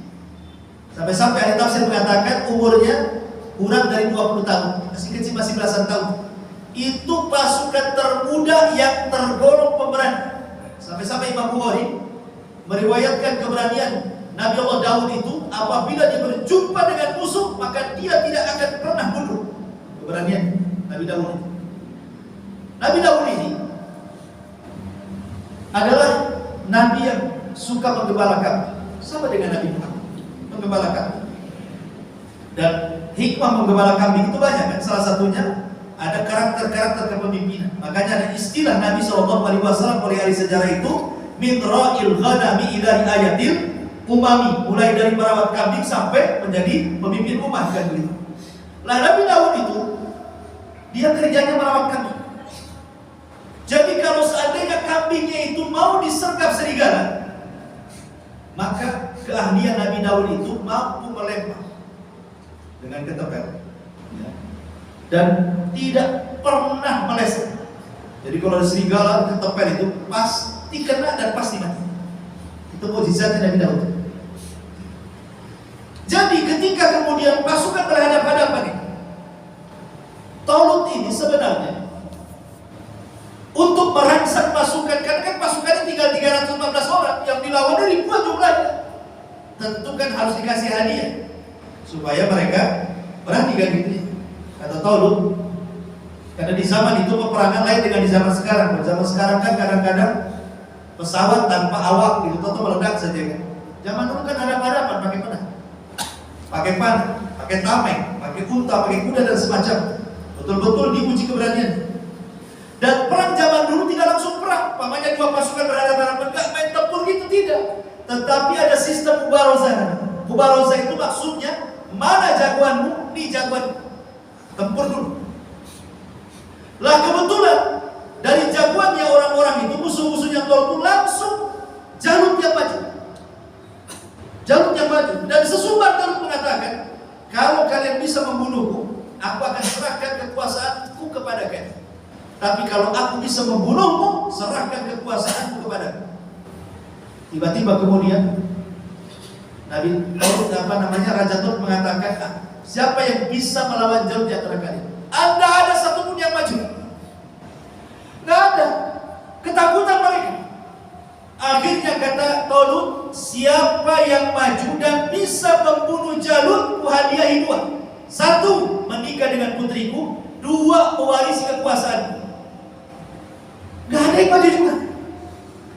Sampai-sampai ahli tafsir mengatakan umurnya kurang dari 20 tahun, masih kecil, masih belasan tahun. Itu pasukan termuda yang tergolong pemberani. Sampai-sampai Imam Bukhari meriwayatkan keberanian Nabi Allah Daud itu, apabila dia berjumpa dengan musuh maka dia tidak akan pernah mundur. Keberanian Nabi Daud itu. Nabi Daud ini adalah Nabi yang suka menggembala kambing, sama dengan Nabi Muhammad, menggembala kambing. Dan hikmah menggembala kambing itu banyak kan, salah satunya ada karakter-karakter kepemimpinan. Makanya ada istilah Nabi SAW oleh ahli sejarah itu, min ra'il ghanami ila ayatil umami, mulai dari merawat kambing sampai menjadi pemimpin umat kan begitu. Lah Nabi Daud itu dia kerjanya merawat kambing. Jadi kalau seandainya kambingnya itu mau disergap serigala, maka keahlian Nabi Daud itu mampu melempar dengan ketepel. Dan tidak pernah meleset. Jadi kalau ada serigala ketepel itu pasti kena dan pasti mati. Itu mukjizatnya Nabi Daud. Jadi ketika kemudian pasukan berhadapan-hadapan ini, Talut ini sebenarnya untuk merangsang pasukan, karena kan pasukannya tinggal 314 orang, yang dilawan ribuan jumlahnya. Tentu kan harus dikasih hadiah supaya mereka berani kan gitu. Kata Talut, karena di zaman itu peperangan lain dengan di zaman sekarang. Zaman sekarang kan kadang-kadang pesawat tanpa awak gitu, atau meledak saja kan. Zaman dulu kan hadapan-hadapan pakai pedang, pakai panah, pakai tameng, pakai unta, pakai kuda dan semacam. Betul-betul diuji keberanian. Dan perang zaman dulu tidak langsung perang, pamannya 2 pasukan berhadapan-hadapan, enggak main tempur gitu, tidak. Tetapi ada sistem mubarozah. Mubarozah itu maksudnya mana jagoanmu, nih jagoan. Tempur dulu. Lah kebetulan dari jagoannya orang-orang itu, musuh-musuhnya Talut itu langsung Jalut yang maju. Jalut yang maju. Dan sesumbar Talut mengatakan, kalau kalian bisa membunuhku, aku akan serahkan kekuasaanku kepada kalian. Tapi kalau aku bisa membunuhmu, serahkan kekuasaanku kepadaku. Tiba-tiba kemudian Raja Talut mengatakan, siapa yang bisa melawan Jalut di antara kalian? Anda ada satupun yang maju? Nggak ada. Ketakutan mereka. Akhirnya kata Talut, siapa yang maju dan bisa membunuh Jalut, kuhadiahi dua. Satu, menikah dengan putriku. Dua, mewarisi kekuasaan. Nggak ada yang maju juga.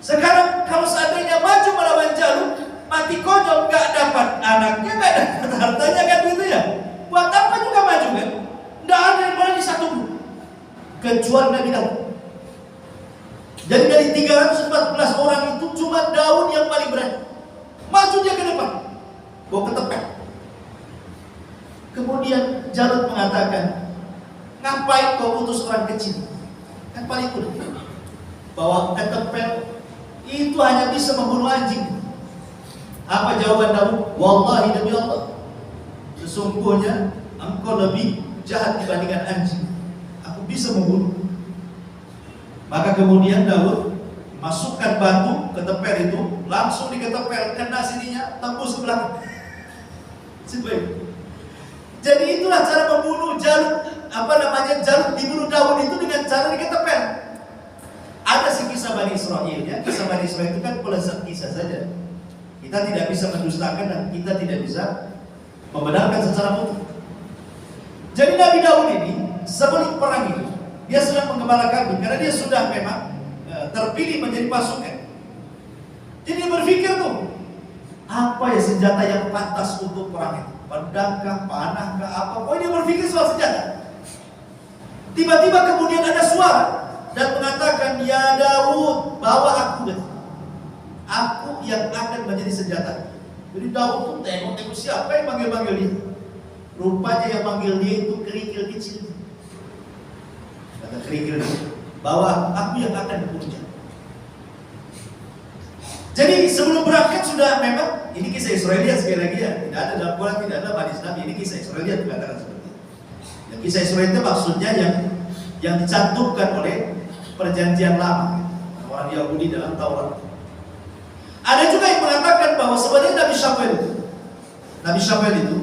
Sekarang kalau seandainya maju melawan Jalut, mati konyol, nggak dapat anaknya, nggak dapat hartanya, kan gitu ya. Buat apa juga maju kan? Nggak ada yang berani satu pun kecuali Nabi Daud. Jadi dari 314 orang itu cuma Daud yang paling berani. Maju dia ke depan, bawa ke tepi. Kemudian Jalut mengatakan, ngapain kau utus orang kecil? Kan paling mudah. Bawa ke tepi, itu hanya bisa membunuh anjing. Apa jawaban Daud? Wallahi demi Allah, sesungguhnya engkau lebih jahat dibandingkan anjing. Aku bisa membunuh. Maka kemudian Daud masukkan batu ke teper itu, langsung diketeper, kena sininya, tembus ke belakang. Jadi itulah cara membunuh Jalut. Jalut dibunuh Daud itu dengan cara diketeper. Ada sih kisah Bani Israel ya. Kisah Bani Israel itu kan pelezat kisah saja. Kita tidak bisa mendustakan dan kita tidak bisa membenarkan secara mutlak. Jadi Nabi Daud ini sebelum perang itu, dia sedang menggembala kambing karena dia sudah memang terpilih menjadi pasukan. Jadi dia berpikir tuh, apa ya senjata yang pantas untuk perang itu? Pedangkah, panahkah, apa? Pokoknya dia berpikir soal senjata. Tiba-tiba kemudian ada suara dan mengatakan, ya Daud, bawa aku. Aku yang akan menjadi senjata. Jadi Daud tuh tengok siapa yang manggil-manggil dia. Rupanya yang manggil dia itu kerikil kecil. Kata kerikil dia, bawa aku yang akan membunuhnya. Jadi sebelum berangkat sudah memang, ini kisah Israeliat sekali lagi ya. Tidak ada dalam Quran, tidak ada hadis Nabi. Ini kisah Israeliat dikatakan seperti itu. Dan kisah Israeliat itu maksudnya yang dicantumkan oleh perjanjian lama orang Yahudi dalam Taurat. Ada juga yang mengatakan bahwa sebenarnya Nabi Samuel itu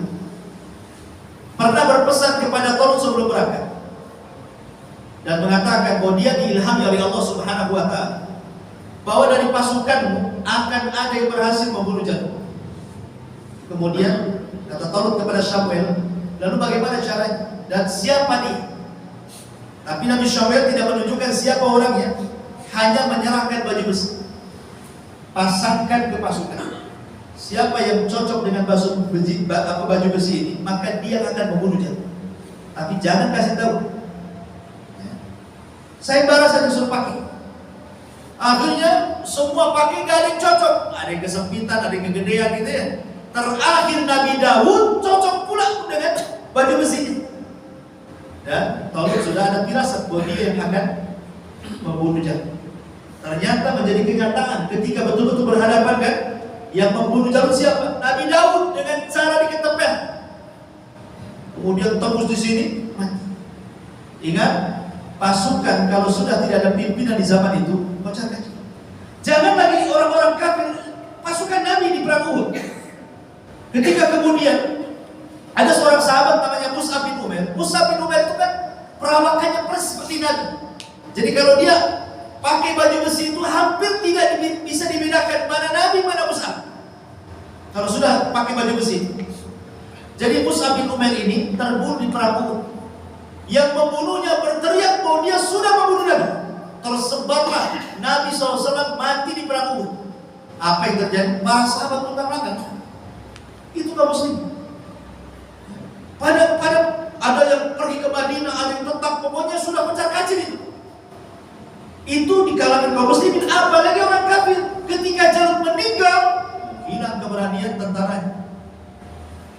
pernah berpesan kepada Talut sebelum berangkat dan mengatakan bahwa dia diilhami oleh Allah Subhanahu wa Ta'ala bahwa dari pasukanmu akan ada yang berhasil membunuh Jalut. Kemudian kata Talut kepada Samuel, lalu bagaimana caranya dan siapa nih? Tapi Nabi Samuel tidak menunjukkan siapa orangnya, hanya menyerahkan baju besi. Pasangkan ke pasukan. Siapa yang cocok dengan baju besi ini, maka dia akan membunuh Jalut. Tapi jangan kasih tahu. Saya saja disuruh pakai. Akhirnya semua pakai, gak ada yang cocok. Ada yang kesempitan, ada yang kegedean gitu ya. Terakhir Nabi Daud cocok pula dengan baju besi. Dan Talut sudah ada firasat bahwa dia yang akan membunuh Jalut. Ternyata menjadi kenyataan ketika betul-betul berhadapan kan, yang membunuh Jalut siapa? Nabi Daud dengan cara diketeper. Kemudian tembus di sini, mati. Ingat, pasukan kalau sudah tidak ada pimpinan di zaman itu, pecah kaki. Jangan lagi orang-orang kafir, pasukan Nabi di perang Uhud. Ketika kemudian ada seorang sahabat namanya Mus'ab bin Umair. Mus'ab bin Umair itu kan perawakannya persis seperti Nabi. Jadi kalau dia pakai baju besi itu hampir tidak bisa dibedakan mana Nabi, mana Mus'ab. Kalau sudah pakai baju besi. Jadi Mus'ab bin Umair ini terbunuh di perang Uhud. Yang membunuhnya berteriak bahwa dia sudah membunuh Nabi. Tersebarlah Nabi SAW mati di perang Uhud. Apa yang terjadi? Para sahabat belakang. Itu kaum muslim. Pada ada yang pergi ke Madinah, ada yang tetap, pokoknya sudah pecah kacir itu. Itu di kalangan kaum muslimin, apalagi orang kafir. Ketika Jalut meninggal, hilang keberanian tentaranya.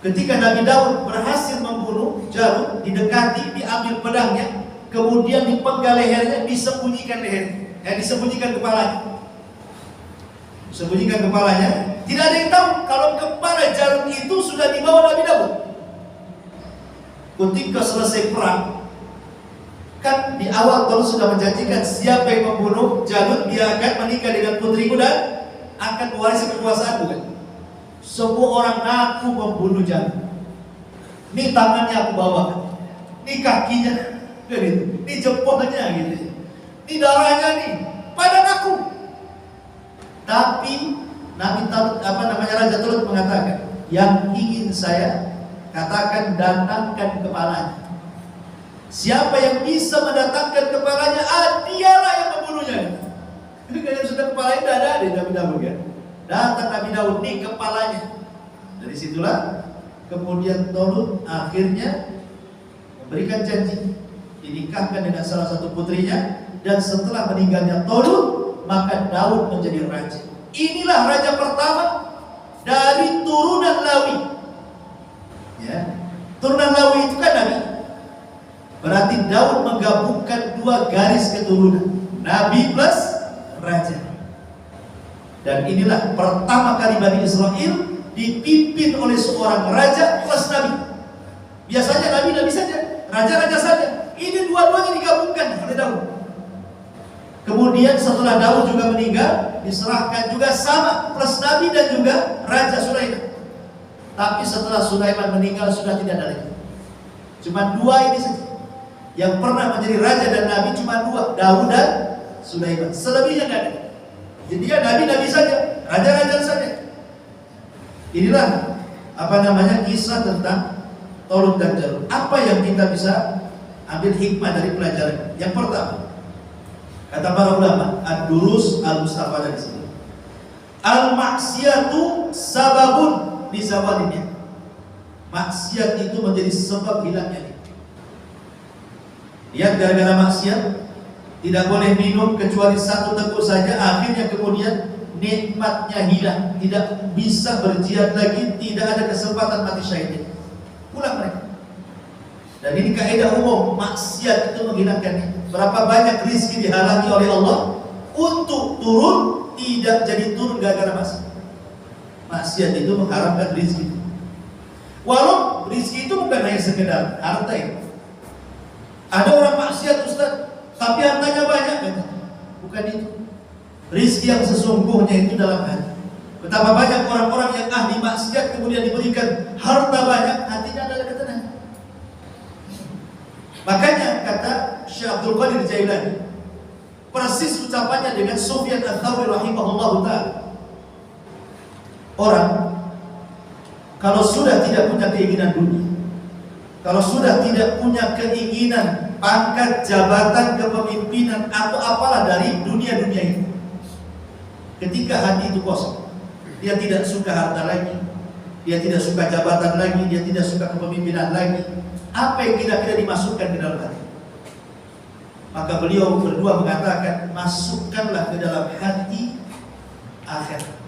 Ketika Nabi Daud berhasil membunuh Jalut, didekati, diambil pedangnya, kemudian dipenggal lehernya, disembunyikan lehernya, disembunyikan kepalanya. Sembunyikan kepalanya. Tidak ada yang tahu kalau kepala Jalut itu sudah dibawa Nabi Daud. Ketika selesai perang, kan di awal Talut sudah menjanjikan siapa yang membunuh Jalut dia akan menikah dengan putriku dan akan mewarisi kekuasaan, bukan? Semua orang ngaku membunuh jangan. Ini tangannya aku bawa, ini kakinya, gitu. Ini jempolnya, gitu. Ini darahnya nih, pada ngaku. Tapi Nabi Raja Talut mengatakan, yang ingin saya katakan datangkan kepalanya. Siapa yang bisa mendatangkan kepalanya, dialah yang membunuhnya. Kalau sudah kepalanya tidak ada di Nabi Daud, kan? Datang Nabi Daud, nih kepalanya. Dari situlah kemudian Talut akhirnya memberikan janji dinikahkan dengan salah satu putrinya, dan setelah meninggalnya Talut maka Daud menjadi raja. Inilah raja pertama dari turunan Lawi. Ya, turunan Lawi itu kan Nabi. Berarti Daud menggabungkan dua garis keturunan, Nabi plus raja. Dan inilah pertama kali Bani Israel dipimpin oleh seorang raja plus Nabi. Biasanya Nabi saja, raja-raja saja. Ini dua-duanya digabungkan oleh Daud. Kemudian setelah Daud juga meninggal, diserahkan juga sama plus Nabi dan juga Raja Sulaiman. Tapi setelah Sulaiman meninggal sudah tidak ada lagi. Cuma dua ini saja yang pernah menjadi raja dan Nabi, cuma dua, Daud dan Sulaiman. Selebihnya tidak ada. Jadi dia Nabi saja, raja-raja saja. Inilah kisah tentang Talut dan Jalut. Apa yang kita bisa ambil hikmah dari pelajaran? Yang pertama, kata para ulama, ad-durus al-mustafadah di sini. Al-maksiatu sababun li zawalinya. Maksiat itu menjadi sebab hilangnya. Lihat, gara-gara maksiat tidak boleh minum kecuali satu teguk saja, akhirnya kemudian nikmatnya hilang, tidak bisa berjihad lagi, tidak ada kesempatan mati syahid. Pulang mereka. Dan ini kaidah umum, maksiat itu menghilangkan. Berapa banyak rizki dihalangi oleh Allah untuk turun, tidak jadi turun gara-gara maksiat. Maksiat itu mengharamkan rizki. Walau rizki itu bukan hanya sekedar harta ya. Ada orang maksiat Ustaz, tapi hartanya banyak, kan? Bukan itu. Rizki yang sesungguhnya itu dalam hati. Betapa banyak orang-orang yang ahli maksiat kemudian diberikan harta banyak, hatinya adalah ketenangan. Makanya kata Syekh Abdul Qadir Jailani, persis ucapannya dengan Sufyan Ats-Tsauri rahimahullahu ta'ala. Orang kalau sudah tidak punya keinginan dunia, kalau sudah tidak punya keinginan pangkat, jabatan, kepemimpinan atau apalah dari dunia-dunia ini, ketika hati itu kosong, dia tidak suka harta lagi, dia tidak suka jabatan lagi, dia tidak suka kepemimpinan lagi, apa yang kira-kira dimasukkan ke dalam hati? Maka beliau berdua mengatakan, masukkanlah ke dalam hati akhirat.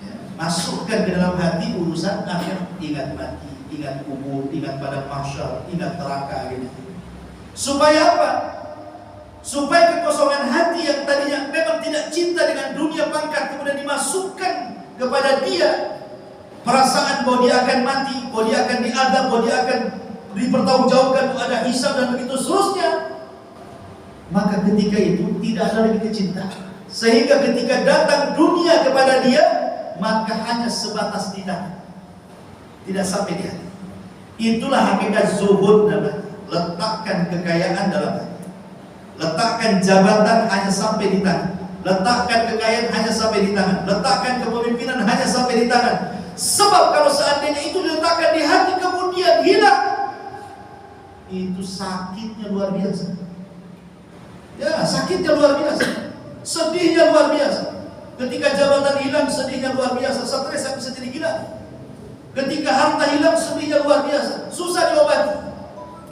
Ya, masukkan ke dalam hati urusan akhir, ingat mati, ingat kubur, ingat pada mahsyar, ingat neraka, gitu. Supaya apa? Supaya kekosongan hati yang tadinya memang tidak cinta dengan dunia pangkat, kemudian dimasukkan kepada dia perasaan bahwa dia akan mati, bahwa dia akan diadab, bahwa dia akan dipertanggungjawabkan, ada hisab dan begitu seterusnya. Maka ketika itu tidak ada lagi kecintaan, sehingga ketika datang dunia kepada dia, maka hanya sebatas di tangan, tidak sampai di hati. Itulah hakikat zuhud namanya. Letakkan kekayaan dalam hati, letakkan jabatan hanya sampai di tangan, letakkan kekayaan hanya sampai di tangan, letakkan kepemimpinan hanya sampai di tangan. Sebab kalau seandainya itu diletakkan di hati kemudian hilang, itu sakitnya luar biasa. Ya, sakitnya luar biasa, sedihnya luar biasa. Ketika jabatan hilang, sedihnya luar biasa, stres bisa jadi gila. Ketika harta hilang, sedihnya luar biasa, susah diobati.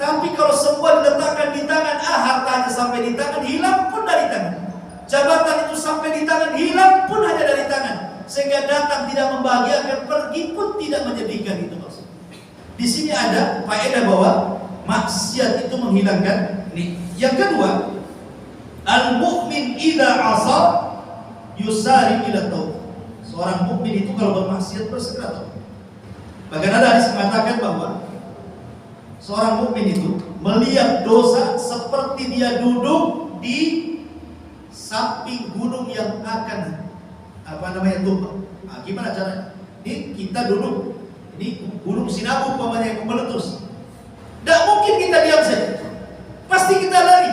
Tapi kalau semua diletakkan di tangan, hartanya sampai di tangan, hilang pun dari tangan. Jabatan itu sampai di tangan, hilang pun hanya dari tangan. Sehingga datang tidak membahagiakan, pergi pun tidak menyedihkan, itu maksudnya. Di sini ada faedah bahwa maksiat itu menghilangkan ini. Yang kedua, al-mu'min idza 'asa yusari ila taubah. Seorang mukmin itu kalau bermaksiat bersegera taubat. Bahkan ada hadis mengatakan bahwa seorang mukmin itu melihat dosa seperti dia duduk di samping gunung yang akan tumpah. Nah, gimana caranya? Ini kita duduk, ini gunung Sinabung umpamanya yang meletus. Tidak mungkin kita diam saja, pasti kita lari.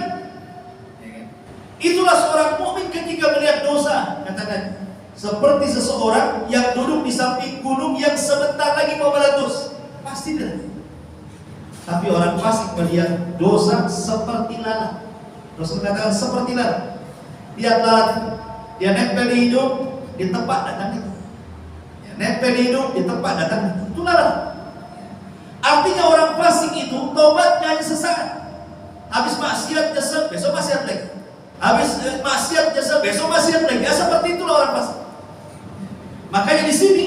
Itulah seorang mukmin ketika melihat dosa, katakan seperti seseorang yang duduk di samping gunung yang sebentar lagi mau meletus, pasti lari. Tapi orang fasik melihat dosa seperti lalat. Rasul katakan seperti lalat. Lihat lalat, dia nempel di hidung, di tempat datang itu. Dia nempel di hidung, di tempat datang itu lalat. Artinya orang fasik itu tobatnya hanya sesaat. Habis maksiat nyesel, besok maksiat lagi. Habis maksiat nyesel, besok maksiat lagi. Ya seperti itulah orang fasik. Makanya di sini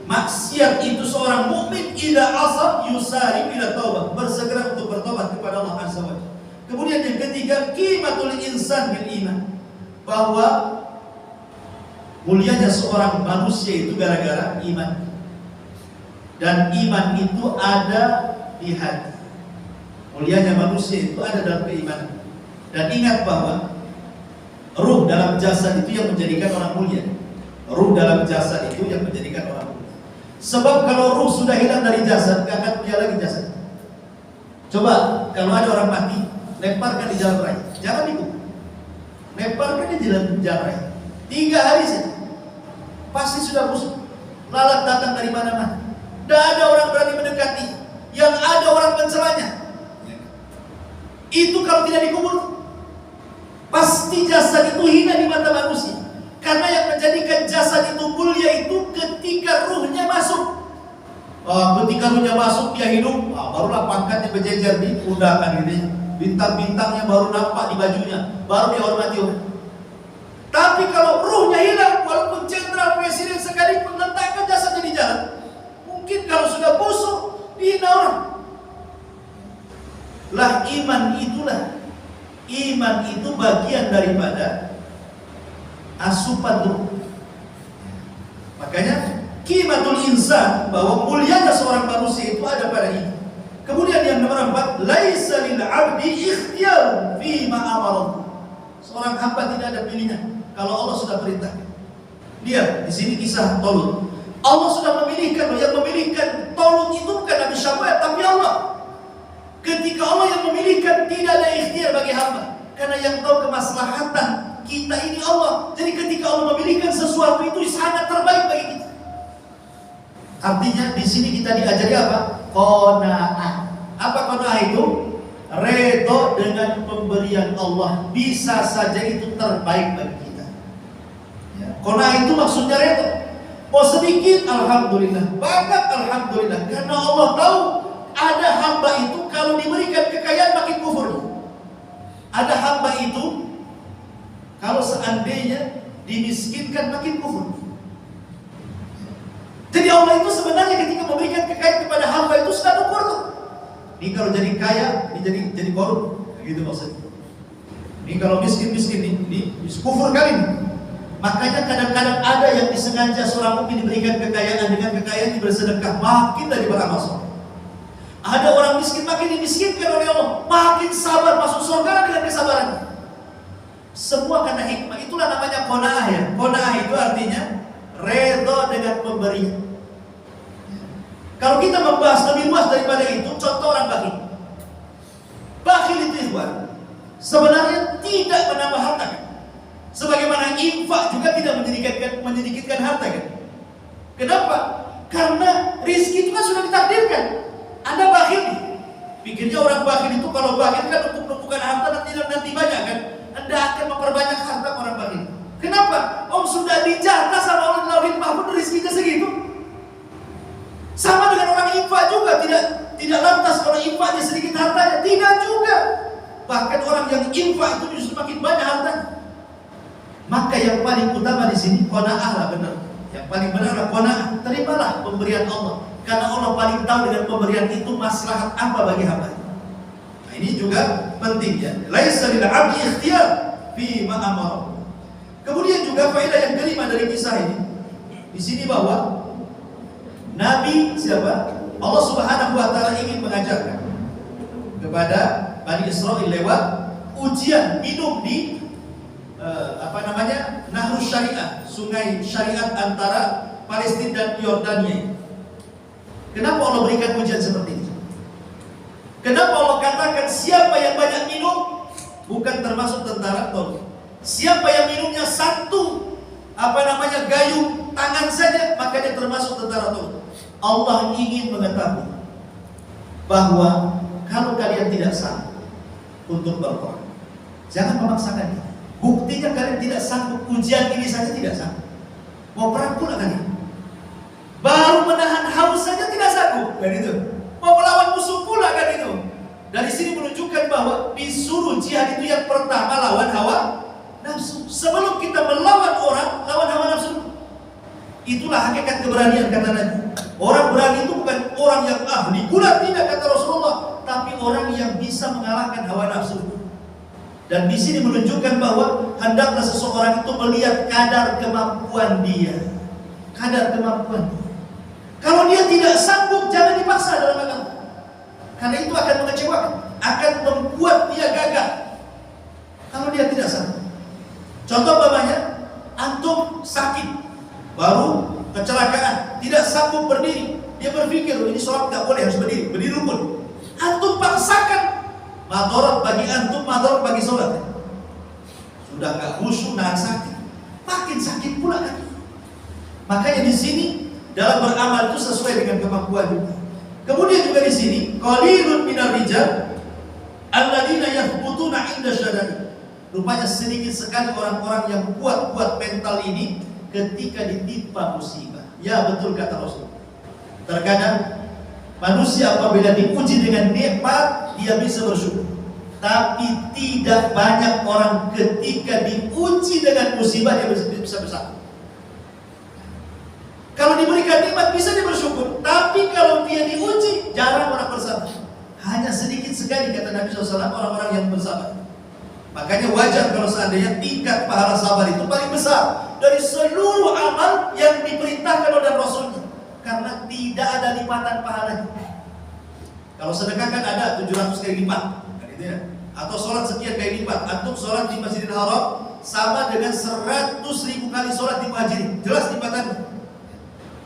maksiat itu seorang mukmin idza asab yusari ila taubah, bersegera untuk bertobat kepada Allah Azza wa Jalla. Kemudian yang ketiga, qimatul insan bil iman, bahwa mulianya seorang manusia itu gara-gara iman. Dan iman itu ada di hati. Mulianya manusia itu ada dalam keimanan. Dan ingat bahwa ruh dalam jasad itu yang menjadikan orang mulia. Ruh dalam jasad itu yang menjadikan orang mulia. Sebab kalau ruh sudah hilang dari jasad, gak akan mulia lagi jasad. Coba kalau ada orang mati, lemparkan di jalan raya, jangan ikut. Lemparkan di jalan raya. 3 hari saja, pasti sudah busuk. Lalat datang dari mana-mana. Tidak ada orang berani mendekati. Yang ada orang mencelanya. Itu kalau tidak dikubur, pasti jasad itu hina di mata manusia. Karena yang menjadikan jasad itu mulia itu ketika ruhnya masuk. Ketika ruhnya masuk dia hidup, barulah pangkatnya berjejer di undangan ini. Bintang-bintangnya baru nampak di bajunya, baru dihormati orang. Tapi kalau ruhnya hilang, walaupun jenderal presiden sekalipun letakkan jasadnya di jalan, mungkin kalau sudah busuk dihina orang. Lah iman itulah, iman itu bagian daripada asupan ruh. Makanya qimatul insan, bahwa mulianya seorang manusia itu ada pada ini. Kemudian yang nomor 4, laisa lil 'abdi ikhtiyar fi ma amara. Seorang hamba tidak ada pilihan kalau Allah sudah perintahkan. Lihat di sini kisah Talut. Allah sudah memilihkan, yang memilihkan Talut itu bukan Nabi Syuaib tapi Allah. Ketika Allah yang memilihkan, tidak ada ikhtiar bagi hamba. Karena yang tahu kemaslahatan kita ini Allah. Jadi ketika Allah memilihkan sesuatu itu sangat terbaik bagi kita. Artinya di sini kita diajari apa? Qanaah. Apa qanaah itu? Redho dengan pemberian Allah. Bisa saja itu terbaik bagi kita. Ya. Qanaah itu maksudnya redho. Mau sedikit alhamdulillah, banyak alhamdulillah. Karena Allah tahu ada hamba itu kalau diberikan kekayaan makin kufur. Ada hamba itu kalau seandainya dimiskinkan makin kufur. Jadi Allah itu sebenarnya ketika memberikan kekayaan kepada hamba itu sudah ukur tuh. Ini kalau jadi kaya, ini jadi korup, gitu maksudnya. Ini kalau miskin ini kufur kali ini. Makanya kadang-kadang ada yang disengaja seorang mukmin diberikan kekayaan, dengan kekayaan bersedekah makin dari beramal soleh. Ada orang miskin makin dimiskinkan oleh Allah, makin sabar masuk surga dengan kesabarannya. Semua karena hikmah. Itulah namanya qanaah ya. Qanaah itu artinya redha dengan pemberian. Kalau kita membahas lebih luas daripada itu, contoh orang bakhil. Bakhil itu ikhwan, sebenarnya tidak menambah harta kan? Sebagaimana infak juga tidak menyedikitkan harta kan? Kenapa? Karena rizki itu kan sudah ditakdirkan. Anda bakhil nih, pikirnya orang bakhil itu kalau bakhil kan numpuk-numpukan harta nanti banyak kan? Anda akan memperbanyak harta orang bakhil. Kenapa? Sudah dijatah sama Allah di Lauhil Mahfuz rizkinya segitu. Sama dengan orang infak juga, tidak lantas kalau infaknya sedikit hartanya, tidak juga. Bahkan orang yang infak itu justru makin banyak hartanya. Maka yang paling utama di sini qanaah lah benar. Yang paling benar adalah qanaah. Terimalah pemberian Allah, karena Allah paling tahu dengan pemberian itu maslahat apa bagi hamba. Nah, ini juga penting ya. Laisa lil 'abdi ikhtiyar fi ma amara. Kemudian juga faedah yang kelima dari kisah ini, di sini bahwa Nabi siapa? Allah Subhanahu wa taala ingin mengajarkan kepada Bani Israil lewat ujian minum di Nahrus Syariah, sungai syariat antara Palestina dan Yordania. Kenapa Allah berikan ujian seperti ini? Kenapa Allah katakan siapa yang banyak minum bukan termasuk tentara Talut? Siapa yang minumnya satu gayung tangan saja, maka dia termasuk tentara Talut. Allah ingin mengetahui bahwa kalau kalian tidak sanggup untuk berperang, jangan memaksakan. Buktinya kalian tidak sanggup, ujian ini saja tidak sanggup. Mau perang pula kalian. Baru menahan haus saja tidak sanggup, kan itu. Mau melawan musuh pula, kan itu. Dari sini menunjukkan bahwa disuruh jihad itu yang pertama lawan hawa nafsu. Sebelum kita melawan orang, lawan hawa nafsu. Itulah hakikat keberanian, kata Nabi. Orang berani itu bukan orang yang ahli gulat, tidak, kata Rasulullah, tapi orang yang bisa mengalahkan hawa nafsu. Dan di sini menunjukkan bahwa hendaklah seseorang itu melihat kadar kemampuan dia. Kadar kemampuan. Kalau dia tidak sanggup, jangan dipaksa dalam agama. Karena itu akan mengecewakan, akan membuat dia gagal. Kalau dia tidak sanggup. Contoh umpamanya, antum sakit, baru kecelakaan, tidak sanggup berdiri. Dia berpikir, ini sholat tidak boleh, harus berdiri, berdiri rukun. Antum paksakan, madarat bagi antum, madarat bagi sholat. Sudah nggak khusyuk, nahan sakit, makin sakit pula kan. Makanya di sini dalam beramal itu sesuai dengan kemampuan juga. Kemudian juga di sini, qalilun minar rijal alladzina yathbutuna 'inda syada'id. Rupanya sedikit sekali orang-orang yang kuat-kuat mental ini ketika ditimpa musibah. Ya, betul kata Rasul. Terkadang manusia apabila diuji dengan nikmat, dia bisa bersyukur. Tapi tidak banyak orang ketika diuji dengan musibah dia bisa bersabar. Kalau diberikan nikmat bisa dia bersyukur, tapi kalau dia diuji jarang orang bersabar. Hanya sedikit sekali, kata Nabi SAW, orang-orang yang bersabar. Makanya wajar kalau seandainya tingkat pahala sabar itu paling besar dari seluruh amal yang diperintahkan oleh Rasulnya, karena tidak ada lipatan pahalanya. Kalau sedekah kan ada 700 kali lipat, kan itu ya. Atau sholat sekian kali lipat. Antum sholat di Masjidil Haram sama dengan 100.000 kali sholat di Muhajirin, jelas lipatannya.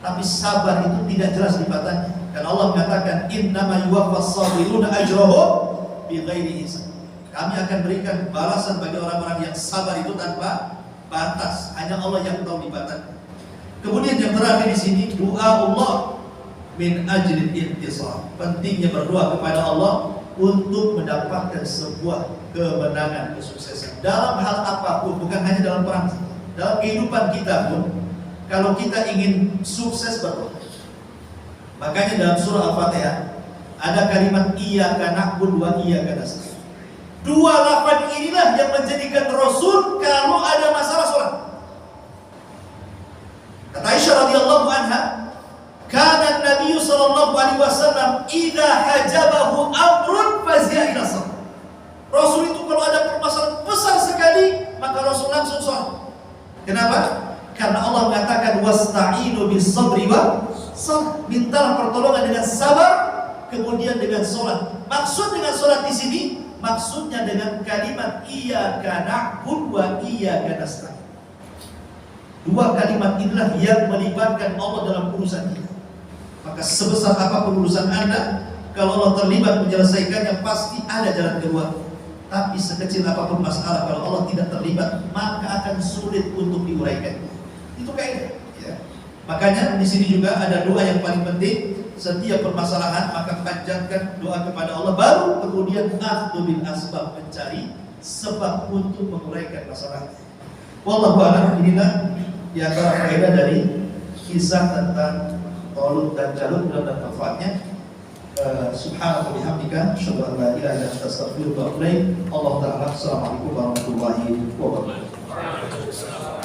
Tapi sabar itu tidak jelas lipatannya. Dan Allah mengatakan, innama yuwaffas sabiruna ajrahum bighairi hisab. Kami akan berikan balasan bagi orang-orang yang sabar itu tanpa batas. Hanya Allah yang tahu lipatannya. Kemudian yang terakhir di sini, doa Allah min ajlil intisar. Pentingnya berdoa kepada Allah untuk mendapatkan sebuah kemenangan, kesuksesan dalam hal apapun, bukan hanya dalam perang. Dalam kehidupan kita pun, kalau kita ingin sukses berdoa. Makanya dalam surah Al-Fatihah ada kalimat iyyaka na'budu wa iyyaka nasta'in. Dua lafaz inilah yang menjadikan Rasul kalau ada masalah sholat. Kata Aisyah radhiyallahu anha, kana Nabi sallallahu alaihi wasallam idza hajabahu amrun fazi'a ila shalah. Rasul itu kalau ada permasalahan besar sekali, maka Rasul langsung sholat. Kenapa? Karena Allah mengatakan wasta'inu bis sabri wa salat. Mintalah pertolongan dengan sabar, kemudian dengan sholat. Maksud dengan sholat di sini, maksudnya dengan kalimat iyyaka na'budu wa iyyaka nasta'in. Dua kalimat inilah yang melibatkan Allah dalam urusan kita. Maka sebesar apapun urusan Anda, kalau Allah terlibat menyelesaikannya, pasti ada jalan keluar. Tapi sekecil apapun masalah, kalau Allah tidak terlibat, maka akan sulit untuk diuraikan. Itu kaidah. Ya. Makanya di sini juga ada doa yang paling penting. Setiap permasalahan maka panjatkan doa kepada Allah, baru kemudian akhdhu bil asbab, mencari sebab untuk menguraikan masalah. Wallahu a'lam. Inilah di antara faedah dari kisah tentang Talut dan Jalut dan manfaatnya. Subhanallahi wa bihamdika, asyhadu an la ilaha illa anta, astaghfiruka wa atubu ilaik. Allah taala. Assalamualaikum warahmatullahi wabarakatuh.